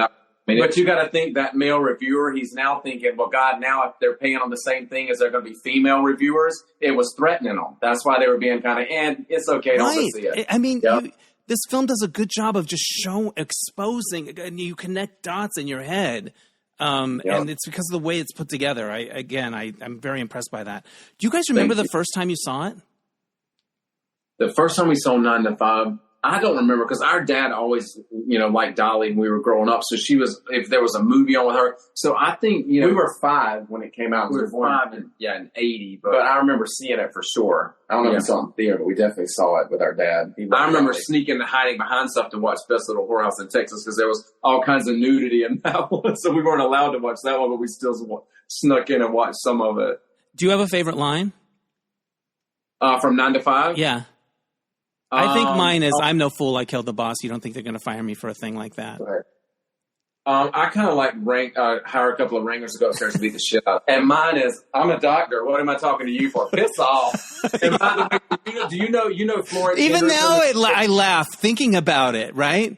but you got to think that male reviewer, he's now thinking, well, God, now if they're paying on the same thing as they're going to be female reviewers, it was threatening them. That's why they were being kind of, and it's okay, don't see it. I mean, this film does a good job of just exposing, and you connect dots in your head. And it's because of the way it's put together. I'm very impressed by that. Do you guys remember the first time you saw it? The first time we saw 9 to 5, I don't remember because our dad always, liked Dolly when we were growing up. So she was, if there was a movie on with her. So I think, we were 5 when it came out. We were 5 in 80. But I remember seeing it for sure. I don't know if we saw it in theater, but we definitely saw it with our dad. I remember sneaking and hiding behind stuff to watch Best Little Whorehouse in Texas because there was all kinds of nudity in that one. So we weren't allowed to watch that one, but we still snuck in and watched some of it. Do you have a favorite line? From 9 to 5? Yeah. I think mine is, I'm no fool, I killed the boss. You don't think they're going to fire me for a thing like that? Right. I kind of like hire a couple of ringers to go upstairs and beat the shit out. And mine is, I'm a doctor. What am I talking to you for? Piss off. And by the way, do you know Florence? Even now, I laugh thinking about it, right?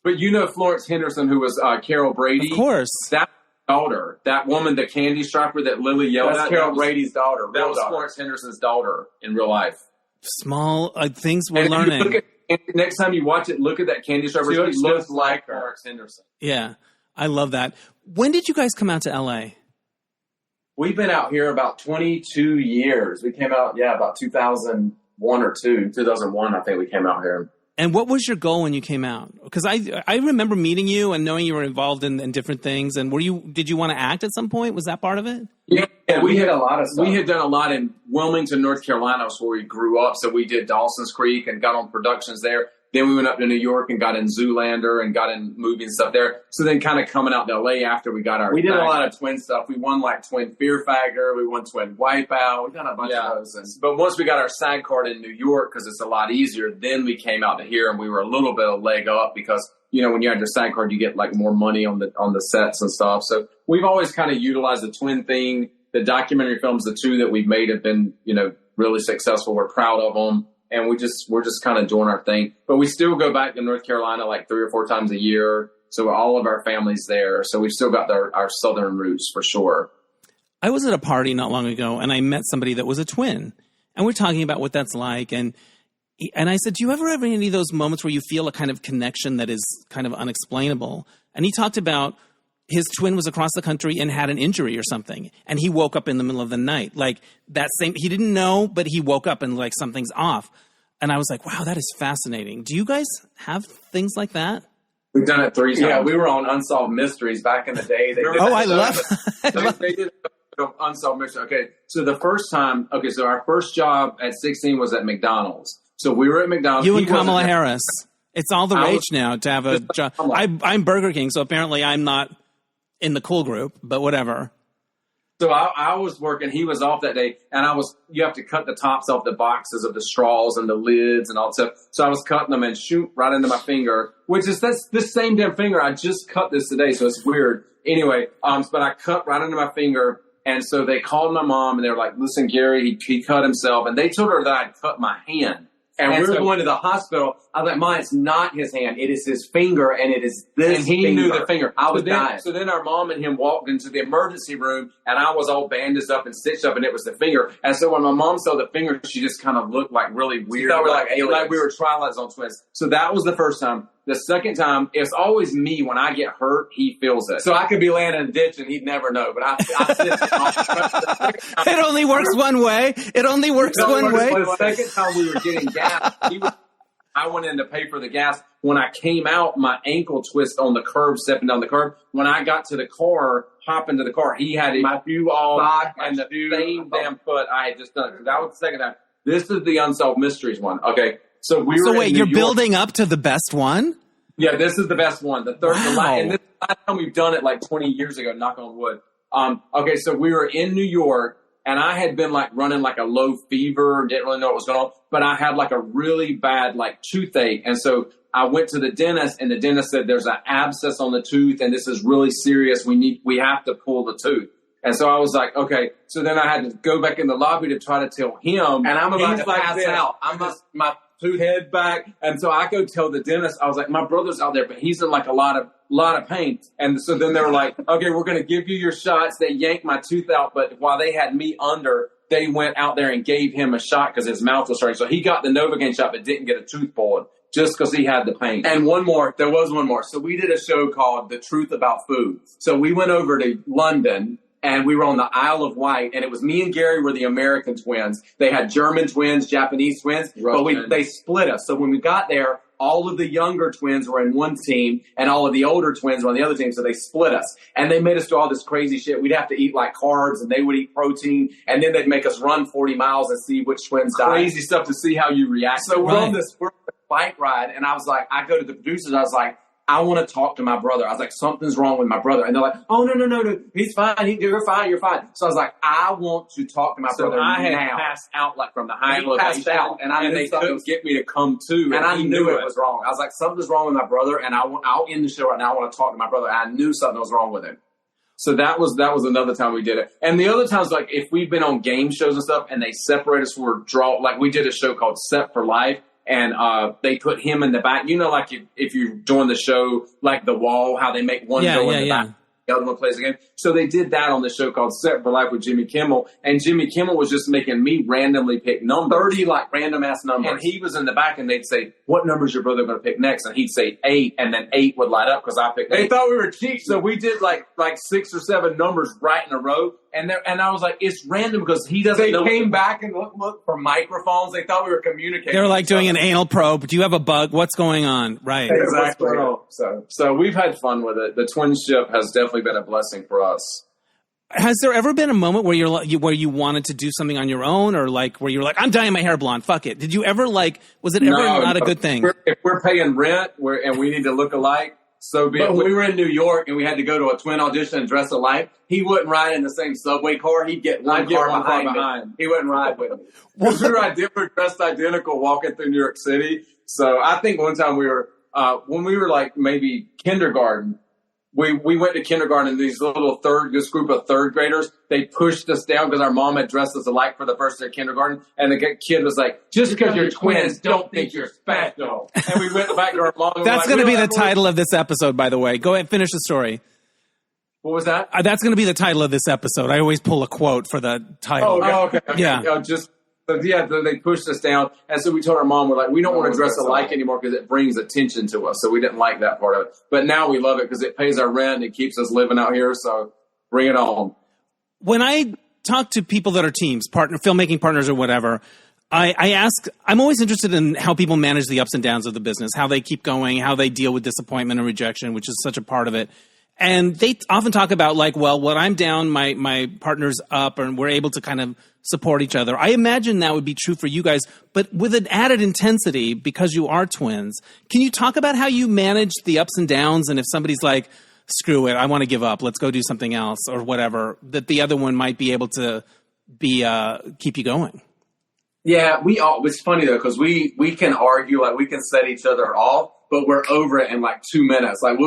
But you know Florence Henderson, who was Carol Brady? Of course. That daughter, that woman, the candy striper that Lily yelled at. That's Carol Brady's daughter. That was Florence Henderson's daughter in real life. Small things we're learning. Next time you watch it, look at that candy striper. She looks like Florence Henderson. Yeah, I love that. When did you guys come out to LA? We've been out here about 22 years. We came out, about 2001 or 2. 2001, I think we came out here. And what was your goal when you came out? Because I remember meeting you and knowing you were involved in different things. And did you want to act at some point? Was that part of it? Yeah, we had a lot of stuff. We had done a lot in Wilmington, North Carolina, where we grew up. So we did Dawson's Creek and got on productions there. Then we went up to New York and got in Zoolander and got in movies and stuff there. So then kind of coming out to LA after we got our... We did a lot of twin stuff. We won like Twin Fear Factor. We won Twin Wipeout. We got a bunch of those. But once we got our SAG card in New York, because it's a lot easier, then we came out to here and we were a little bit of leg up because, you know, when you have your SAG card, you get like more money on the sets and stuff. So we've always kind of utilized the twin thing. The documentary films, the 2 that we've made have been, you know, really successful. We're proud of them. And we're just kind of doing our thing. But we still go back to North Carolina like 3 or 4 times a year. So all of our family's there. So we've still got our southern roots for sure. I was at a party not long ago and I met somebody that was a twin. And we're talking about what that's like. And I said, do you ever have any of those moments where you feel a kind of connection that is kind of unexplainable? And he talked about his twin was across the country and had an injury or something. And he woke up in the middle of the night. Like that same, he didn't know, but he woke up and like something's off. And I was like, wow, that is fascinating. Do you guys have things like that? We've done it 3 times. Yeah, we were on Unsolved Mysteries back in the day. I love They did Unsolved Mysteries. Okay, so the first time, so our first job at 16 was at McDonald's. So we were at McDonald's. You and Kamala Harris. It's all the rage now to have a job. I'm Burger King, so apparently I'm not in the cool group, but whatever. So I was working, he was off that day, and you have to cut the tops off the boxes of the straws and the lids and all that stuff. So I was cutting them and shoot right into my finger, that's this same damn finger. I just cut this today, so it's weird. Anyway, but I cut right into my finger, and so they called my mom, and they were like, listen, Gary, he cut himself, and they told her that I'd cut my hand. And we were going to the hospital. I was like, Mom, it's not his hand. It is his finger, and it is this And he finger. knew the finger. I was dying. So then our mom and him walked into the emergency room, and I was all bandaged up and stitched up, and it was the finger. And so when my mom saw the finger, she just kind of looked like really weird. She thought we were like aliens. Like we were Twilight Zone twins. So that was the first time. The second time, it's always me. When I get hurt, he feels it. So I could be laying in a ditch, and he'd never know. But It only works one way. It only works one way. The second time we were getting gas, I went in to pay for the gas. When I came out, my ankle twist on the curb, stepping down the curb. When I got to the car, hop into the car, he had my shoe off and the same damn foot I had just done. That was the second time. This is the Unsolved Mysteries one. Okay. So wait, you're building up to the best one? Yeah, this is the best one. The third, wow. And this is the last time we've done it like 20 years ago, knock on wood. Okay, so we were in New York, and I had been like running like a low fever, didn't really know what was going on, but I had like a really bad like toothache. And so I went to the dentist, and the dentist said there's an abscess on the tooth, and this is really serious. We have to pull the tooth. And so I was like, okay. So then I had to go back in the lobby to try to tell him. And I'm about to pass this. out. My tooth head back. And so I go tell the dentist, I was like, my brother's out there, but he's in like a lot of pain. And so then they were like, okay, we're going to give you your shots. They yanked my tooth out. But while they had me under, they went out there and gave him a shot because his mouth was starting. So he got the Novocaine shot, but didn't get a tooth pulled just because he had the pain. And there was one more. So we did a show called The Truth About Food. So we went over to London, and we were on the Isle of Wight, and it was me and Gary were the American twins. They had German twins, Japanese twins, but they split us. So when we got there, all of the younger twins were in one team, and all of the older twins were on the other team, so they split us. And they made us do all this crazy shit. We'd have to eat like carbs, and they would eat protein, and then they'd make us run 40 miles and see which twins died. Crazy stuff to see how you react. So we're on this bike ride, and I was like, I go to the producers, I was like, I want to talk to my brother. I was like, something's wrong with my brother. And they're like, oh, no. He's fine. You're fine. So I was like, I want to talk to my brother now. I had passed out like from the high elevation. Passed out, and they couldn't get me to come to. And I knew it was wrong. I was like, something's wrong with my brother, and I'll end the show right now. I want to talk to my brother. And I knew something was wrong with him. So that was another time we did it. And the other times, like if we've been on game shows and stuff and they separate us, like we did a show called Set for Life. And they put him in the back. You know, like if you're doing the show, like The Wall, how they make one go in the back, the other one plays the game. So they did that on the show called Set for Life with Jimmy Kimmel. And Jimmy Kimmel was just making me randomly pick numbers. 30 like random ass numbers. And he was in the back and they'd say, what number is your brother going to pick next? And he'd say 8, and then 8 would light up because I picked 8. They thought we were cheap. So we did like 6 or 7 numbers right in a row. And I was like, it's random because he doesn't know. They came back and looked for microphones. They thought we were communicating. They were like doing an anal probe. Do you have a bug? What's going on? Right. Exactly. So we've had fun with it. The twinship has definitely been a blessing for us. Has there ever been a moment where where you wanted to do something on your own, or like where you were like, I'm dyeing my hair blonde, fuck it? Did you ever was it ever not a good thing? If we're paying rent and we need to look alike, so be it. But when we were in New York and we had to go to a twin audition and dress alike, he wouldn't ride in the same subway car. He'd get one car behind. He wouldn't ride with me. Because we were dressed identical walking through New York City. So I think one time we were, when we were like maybe kindergarten, we went to kindergarten and this group of third graders, they pushed us down because our mom had dressed us alike for the first day of kindergarten. And the kid was like, just because you're twins, don't think you're special. And we went back to our mom. That's going to be the title of this episode, by the way. Go ahead and finish the story. What was that? That's going to be the title of this episode. I always pull a quote for the title. Oh, okay. Yeah. They pushed us down. And so we told our mom, we're like, we don't want to dress alike anymore because it brings attention to us. So we didn't like that part of it. But now we love it because it pays our rent. It keeps us living out here. So bring it on. When I talk to people that are teams, filmmaking partners or whatever, I ask, I'm always interested in how people manage the ups and downs of the business, how they keep going, how they deal with disappointment and rejection, which is such a part of it. And they often talk about like, well, when I'm down, my partner's up, and we're able to kind of support each other. I imagine that would be true for you guys, but with an added intensity because you are twins. Can you talk about how you manage the ups and downs? And if somebody's like, screw it, I want to give up, let's go do something else or whatever, that the other one might be able to keep you going. Yeah, it's funny though, because we can argue, like we can set each other off, but we're over it in like 2 minutes. Like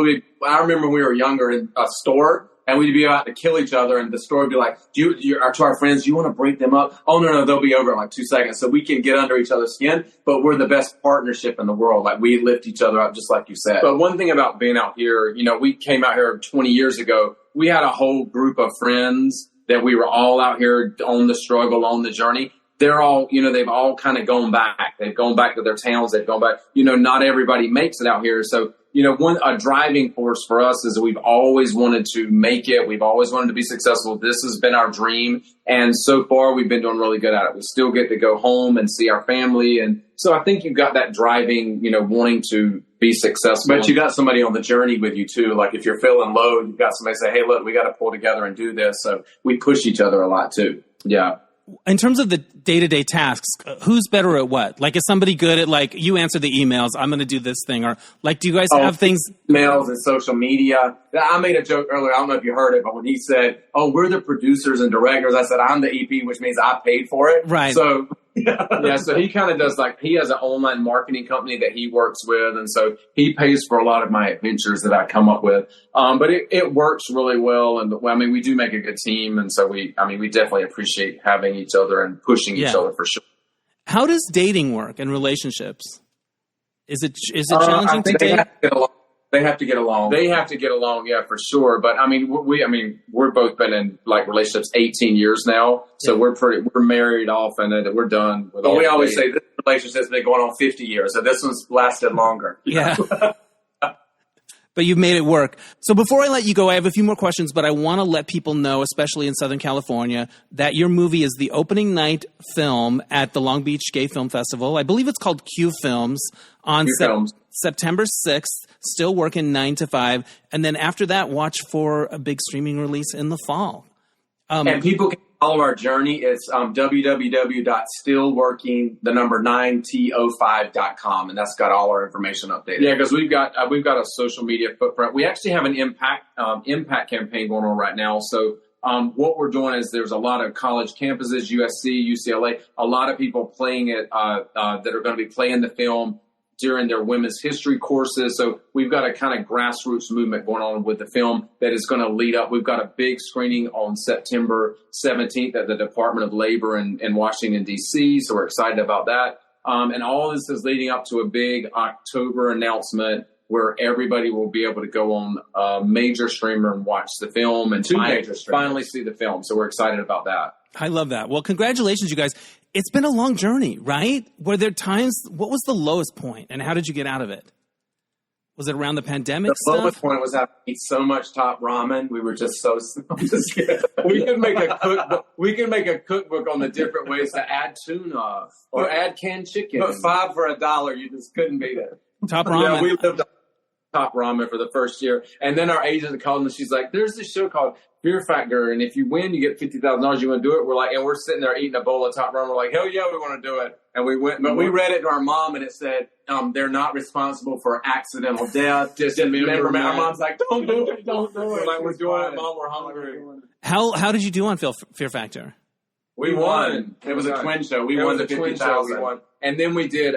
I remember when we were younger in a store and we'd be about to kill each other and the store would be like, to our friends, do you want to break them up? Oh, no, they'll be over in like 2 seconds. So we can get under each other's skin, but we're the best partnership in the world. Like we lift each other up just like you said. But one thing about being out here, we came out here 20 years ago. We had a whole group of friends that we were all out here on the struggle, on the journey. They're all, they've all kind of gone back. They've gone back to their towns. They've gone back. Not everybody makes it out here. So, a driving force for us is that we've always wanted to make it. We've always wanted to be successful. This has been our dream. And so far, we've been doing really good at it. We still get to go home and see our family. And so I think you've got that driving, wanting to be successful. But you got somebody on the journey with you too. Like if you're feeling low, you've got somebody say, hey, look, we got to pull together and do this. So we push each other a lot too. Yeah. In terms of the day-to-day tasks, who's better at what? Like, is somebody good at, like, you answer the emails, I'm going to do this thing? Or, like, do you guys have things? Emails and social media. I made a joke earlier. I don't know if you heard it, but when he said, we're the producers and directors, I said, I'm the EP, which means I paid for it. Right. So, yeah, so he kind of does he has an online marketing company that he works with. And so he pays for a lot of my adventures that I come up with. But it works really well. And we do make a good team. And so we definitely appreciate having each other and pushing each other for sure. How does dating work and relationships? Is it challenging to date? They have to get along. They have to get along, yeah, for sure. But we're both been in like relationships 18 years now, so we're married off and we're done. But we always say this relationship's been going on 50 years, so this one's lasted longer. Yeah. But you've made it work. So before I let you go, I have a few more questions, but I want to let people know, especially in Southern California, that your movie is the opening night film at the Long Beach Gay Film Festival. I believe it's called Q Films on September 6th, still working 9 to 5. And then after that, watch for a big streaming release in the fall. And people can follow our journey. It's www.stillworking9to5.com, and that's got all our information updated. Yeah, because we've got a social media footprint. We actually have an impact campaign going on right now. So what we're doing is there's a lot of college campuses, USC, UCLA, a lot of people playing it that are going to be playing the film during their women's history courses. So we've got a kind of grassroots movement going on with the film that is going to lead up. We've got a big screening on September 17th at the Department of Labor in Washington, D.C. So we're excited about that. And all this is leading up to a big October announcement where everybody will be able to go on a major streamer and watch the film and finally see the film. So we're excited about that. I love that. Well, congratulations, you guys. It's been a long journey, right? Were there times, what was the lowest point and how did you get out of it? Was it around the pandemic stuff? The lowest point was having to eat so much top ramen. We were just so we could make a cookbook. We could make a cookbook on the different ways to add tuna or add canned chicken. But $5 for $1, you just couldn't beat it. Top ramen. Yeah, we lived top ramen for the first year. And then our agent called and she's like, there's this show called Fear Factor. And if you win, you get $50,000. You want to do it? We're like, and we're sitting there eating a bowl of top ramen. We're like, hell yeah, we want to do it. And we went, but we read it to our mom and it said, they're not responsible for accidental death. Just remember, our mom's like, don't do it. Don't do it. We're like, we're doing it, Mom. We're hungry. How did you do on Fear Factor? We won. It was a twin show. We won the 50,000. And then we did,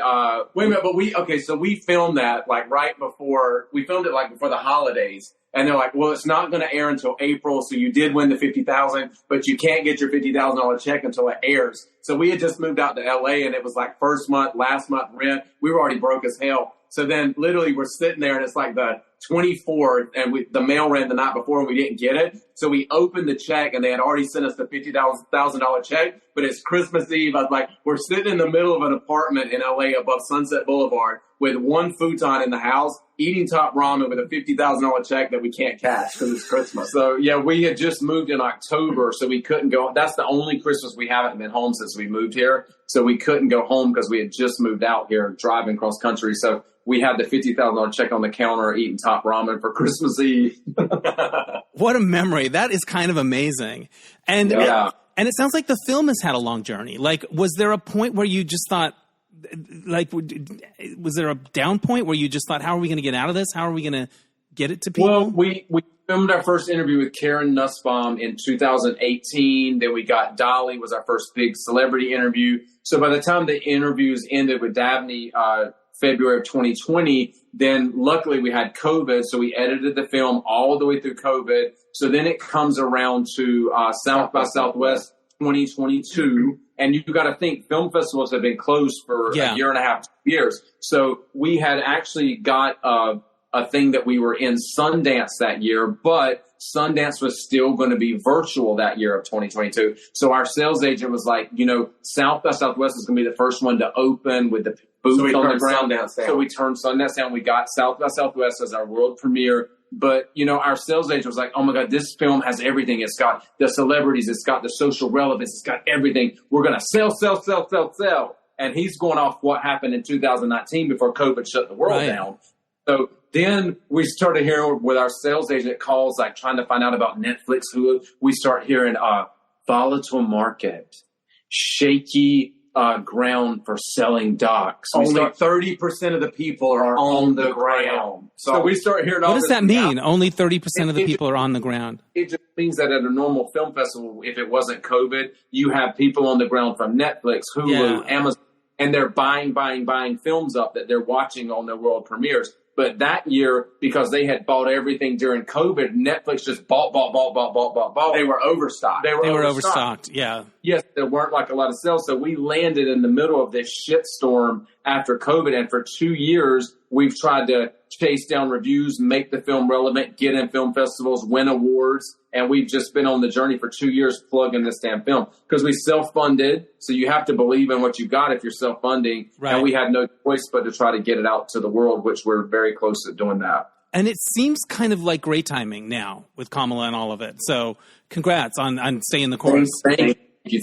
wait a minute, but so we filmed that before the holidays. And they're like, well, it's not going to air until April. So you did win the 50,000, but you can't get your $50,000 check until it airs. So we had just moved out to LA and it was like first month, last month rent. We were already broke as hell. So then literally we're sitting there and it's like the 24th and the mail ran the night before and we didn't get it. So we opened the check and they had already sent us the $50,000 check, but it's Christmas Eve. I was like, we're sitting in the middle of an apartment in LA above Sunset Boulevard with one futon in the house, eating top ramen with a $50,000 check that we can't cash because it's Christmas. So yeah, we had just moved in October, so we couldn't go. That's the only Christmas we haven't been home since we moved here. So we couldn't go home because we had just moved out here driving cross country. So we had the $50,000 check on the counter eating top ramen for Christmas Eve. What a memory. That is kind of amazing. And, yeah. And it sounds like the film has had a long journey. Like, was there a point where you just thought, like, was there a down point where you just thought, how are we going to get out of this? How are we going to get it to people? Well, we filmed our first interview with Karen Nussbaum in 2018. Then we got Dolly was our first big celebrity interview. So by the time the interviews ended with Dabney, February of 2020, then luckily we had COVID. So we edited the film all the way through COVID. So then it comes around to South by Southwest 2022. And you got to think film festivals have been closed for a year and a half, 2 years. So we had actually got a thing that we were in Sundance that year, but Sundance was still going to be virtual that year of 2022. So our sales agent was like, South by Southwest is going to be the first one to open with the booth on the ground. So we turned Sundance down. We got South by Southwest as our world premiere. But, our sales agent was like, oh, my God, this film has everything. It's got the celebrities. It's got the social relevance. It's got everything. We're going to sell. And he's going off what happened in 2019 before COVID shut the world down. So then we started hearing with our sales agent calls, like trying to find out about Netflix, Hulu. We start hearing volatile market, shaky ground for selling docs. Only 30% of the people are on the ground. So we start hearing all this. What does that mean? Only 30% of the people are on the ground. It just means that at a normal film festival, if it wasn't COVID, you have people on the ground from Netflix, Hulu, Amazon, and they're buying films up that they're watching on their world premieres. But that year, because they had bought everything during COVID, Netflix just bought. They were overstocked. They were overstocked, yeah. Yes, there weren't like a lot of sales. So we landed in the middle of this shitstorm after COVID. And for 2 years, we've tried to chase down reviews, make the film relevant, get in film festivals, win awards. And we've just been on the journey for 2 years plugging this damn film because we self-funded. So you have to believe in what you got if you're self-funding. Right. And we had no choice but to try to get it out to the world, which we're very close to doing that. And it seems kind of like great timing now with Kamala and all of it. So congrats on staying the course.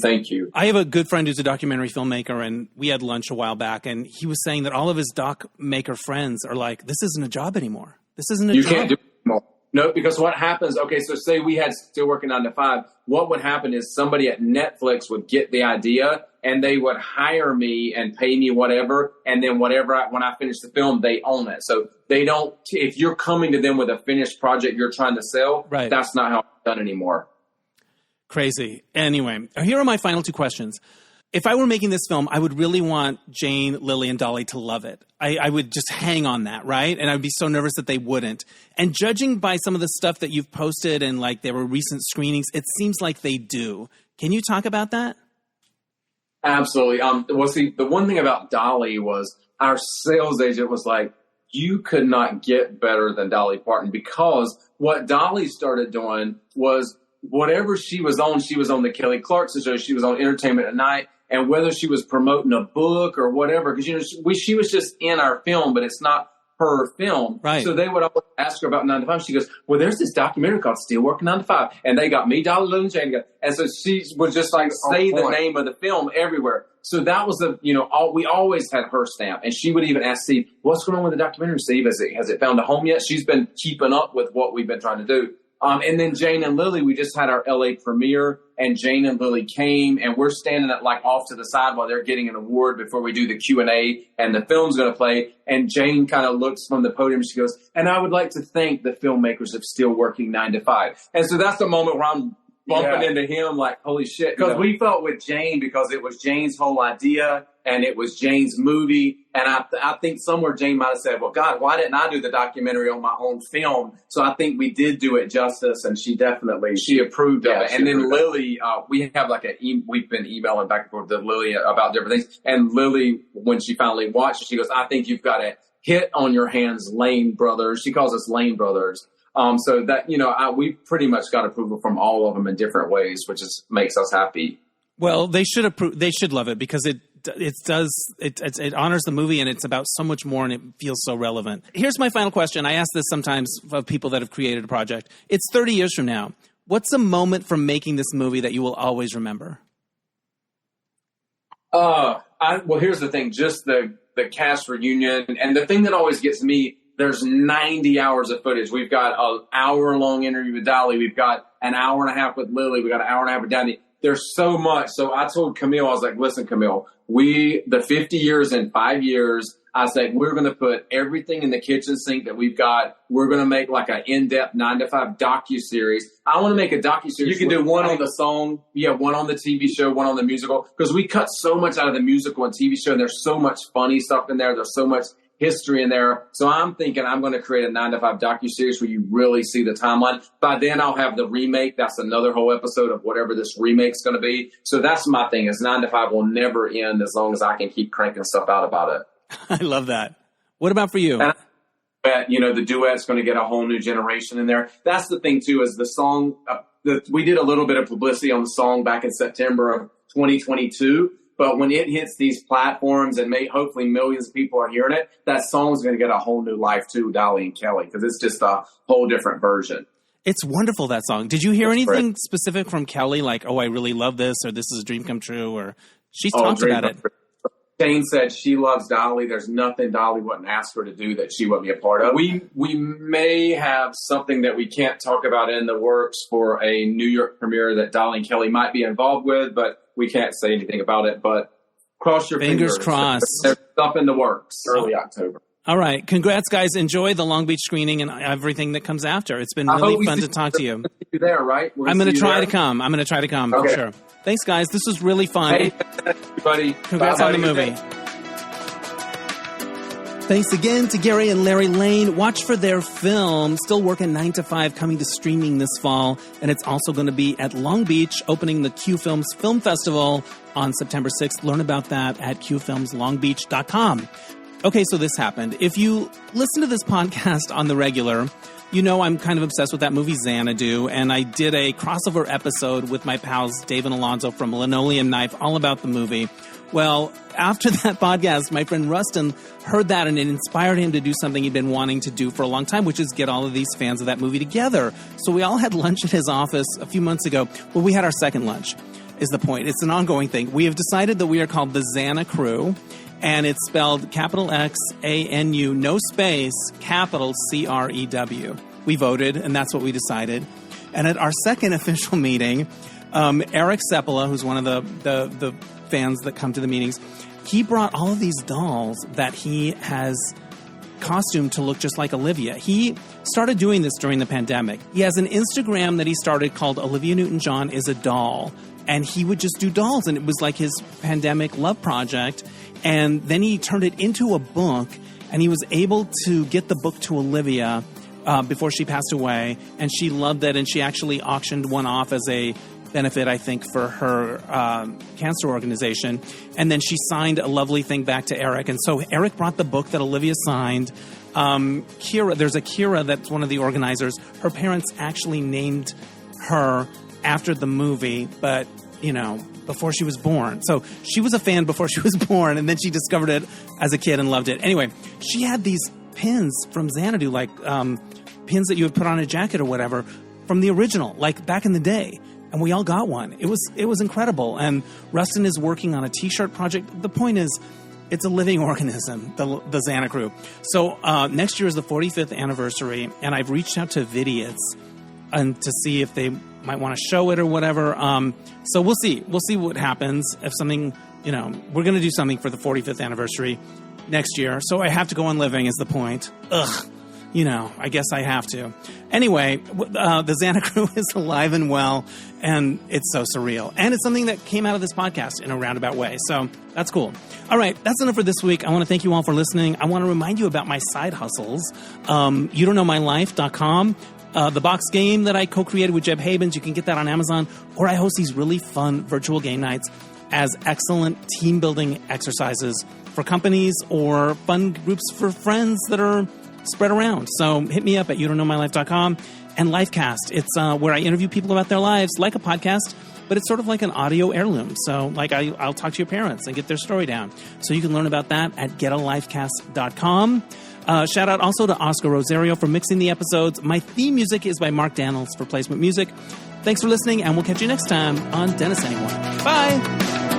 Thank you. I have a good friend who's a documentary filmmaker, and we had lunch a while back, and he was saying that all of his doc maker friends are like, this isn't a job anymore. This isn't a job. You can't do it anymore. No, because what happens, so say we had still working 9 to 5, what would happen is somebody at Netflix would get the idea and they would hire me and pay me whatever. And then when I finish the film, they own it. So they don't, if you're coming to them with a finished project you're trying to sell, that's not how it's done anymore. Crazy. Anyway, here are my final 2 questions. If I were making this film, I would really want Jane, Lily, and Dolly to love it. I would just hang on that, right? And I'd be so nervous that they wouldn't. And judging by some of the stuff that you've posted and like there were recent screenings, it seems like they do. Can you talk about that? Absolutely. Well, see, the one thing about Dolly was our sales agent was like, you could not get better than Dolly Parton, because what Dolly started doing was whatever she was on the Kelly Clarkson show, she was on Entertainment at Night, and whether she was promoting a book or whatever, because, you know, she was just in our film, but it's not her film. Right. So they would always ask her about 9 to 5. She goes, well, there's this documentary called Still Working 9 to 5. And they got me, Dolly, Lil, and Jane. And so she would just like say the name of the film everywhere. So that was we always had her stamp. And she would even ask Steve, what's going on with the documentary, Steve? Has it found a home yet? She's been keeping up with what we've been trying to do. And then Jane and Lily, we just had our LA premiere, and Jane and Lily came, and we're standing at like off to the side while they're getting an award before we do the Q&A, and the film's going to play. And Jane kind of looks from the podium. She goes, and I would like to thank the filmmakers of Still Working 9 to 5. And so that's the moment where I'm bumping into him like, holy shit. Because we felt with Jane, because it was Jane's whole idea and it was Jane's movie. And I think somewhere Jane might have said, well, God, why didn't I do the documentary on my own film? So I think we did do it justice, and she approved of it. And then Lily, we have like we've been emailing back and forth to Lily about different things. And Lily, when she finally watched it, she goes, I think you've got a hit on your hands, Lane Brothers. She calls us Lane Brothers. So that, we pretty much got approval from all of them in different ways, which makes us happy. Well, they should approve. They should love it, because it honors the movie, and it's about so much more, and it feels so relevant. Here's my final question. I ask this sometimes of people that have created a project. It's 30 years from now. What's a moment from making this movie that you will always remember? Well, here's the thing. Just the cast reunion, and the thing that always gets me, there's 90 hours of footage. We've got an hour-long interview with Dolly. We've got an hour and a half with Lily. We've got an hour and a half with Danny. There's so much. So I told Camille, I was like, listen, Camille, the 50 years in 5 years, I said, we're going to put everything in the kitchen sink that we've got. We're going to make like an in-depth 9 to 5 docuseries. I want to make a docuseries. You can do one on the song. Yeah, one on the TV show, one on the musical. Because we cut so much out of the musical and TV show, and there's so much funny stuff in there. There's so much history in there. So I'm thinking I'm going to create a 9 to 5 docuseries where you really see the timeline. By then I'll have the remake. That's another whole episode of whatever this remake's going to be. So that's my thing, is 9 to 5 will never end as long as I can keep cranking stuff out about it. I love that. What about for you? And the duet's going to get a whole new generation in there. That's the thing too, is the song, we did a little bit of publicity on the song back in September of 2022. But when it hits these platforms and hopefully millions of people are hearing it, that song's going to get a whole new life too, Dolly and Kelly, because it's just a whole different version. It's wonderful, that song. Did you hear anything specific from Kelly, like, oh, I really love this, or this is a dream come true, or she's talked about it? Shane said she loves Dolly. There's nothing Dolly wouldn't ask her to do that she wouldn't be a part of. We may have something that we can't talk about in the works for a New York premiere that Dolly and Kelly might be involved with, but we can't say anything about it. But cross your fingers. Crossed. There's stuff in the works early October. All right. Congrats, guys. Enjoy the Long Beach screening and everything that comes after. It's been really fun to talk to you. You there, right? I'm going to try to come. I'm going to try to come. Okay. For sure. Thanks, guys. This was really fun. Hey, everybody. Congrats on the movie. Thanks again to Gary and Larry Lane. Watch for their film, Still Working 9 to 5, coming to streaming this fall. And it's also going to be at Long Beach, opening the Q Films Film Festival on September 6th. Learn about that at qfilmslongbeach.com. Okay, so this happened. If you listen to this podcast on the regular, you know I'm kind of obsessed with that movie Xanadu, and I did a crossover episode with my pals Dave and Alonzo from Linoleum Knife all about the movie. Well, after that podcast, my friend Rustin heard that, and it inspired him to do something he'd been wanting to do for a long time, which is get all of these fans of that movie together. So we all had lunch at his office a few months ago. Well, we had our second lunch, is the point. It's an ongoing thing. We have decided that we are called the Xana Crew, and it's spelled capital Xanu, no space, capital CREW. We voted, and that's what we decided. And at our second official meeting, Eric Sepala, who's one of the fans that come to the meetings, he brought all of these dolls that he has costumed to look just like Olivia. He started doing this during the pandemic. He has an Instagram that he started called Olivia Newton-John is a Doll, and he would just do dolls, and it was like his pandemic love project. And then he turned it into a book, and he was able to get the book to Olivia before she passed away, and she loved it, and she actually auctioned one off as a benefit, I think, for her cancer organization. And then she signed a lovely thing back to Eric. And so Eric brought the book that Olivia signed. Kira, there's a Kira that's one of the organizers. Her parents actually named her after the movie, but, before she was born. So she was a fan before she was born, and then she discovered it as a kid and loved it. Anyway, she had these pins from Xanadu, like pins that you would put on a jacket or whatever, from the original, like back in the day. And we all got one. It was incredible. And Rustin is working on a T-shirt project. The point is, it's a living organism, the Xana crew. So next year is the 45th anniversary, and I've reached out to Vidiots and to see if they might want to show it or whatever. So we'll see. We'll see what happens. If something, we're going to do something for the 45th anniversary next year. So I have to go on living is the point. Ugh. I guess I have to. Anyway, the Xana crew is alive and well, and it's so surreal. And it's something that came out of this podcast in a roundabout way. So that's cool. All right, that's enough for this week. I want to thank you all for listening. I want to remind you about my side hustles. YouDon'tKnowMyLife.com. The box game that I co-created with Jeb Habens, you can get that on Amazon. Or I host these really fun virtual game nights as excellent team-building exercises for companies or fun groups for friends that are spread around. So hit me up at YouDon'tKnowMyLife.com. And Lifecast, it's where I interview people about their lives like a podcast, but it's sort of like an audio heirloom. So like I'll talk to your parents and get their story down. So you can learn about that at getalifecast.com. Shout out also to Oscar Rosario for mixing the episodes. My theme music is by Mark Daniels for Placement Music. Thanks for listening, and we'll catch you next time on Dennis Anyone. Bye!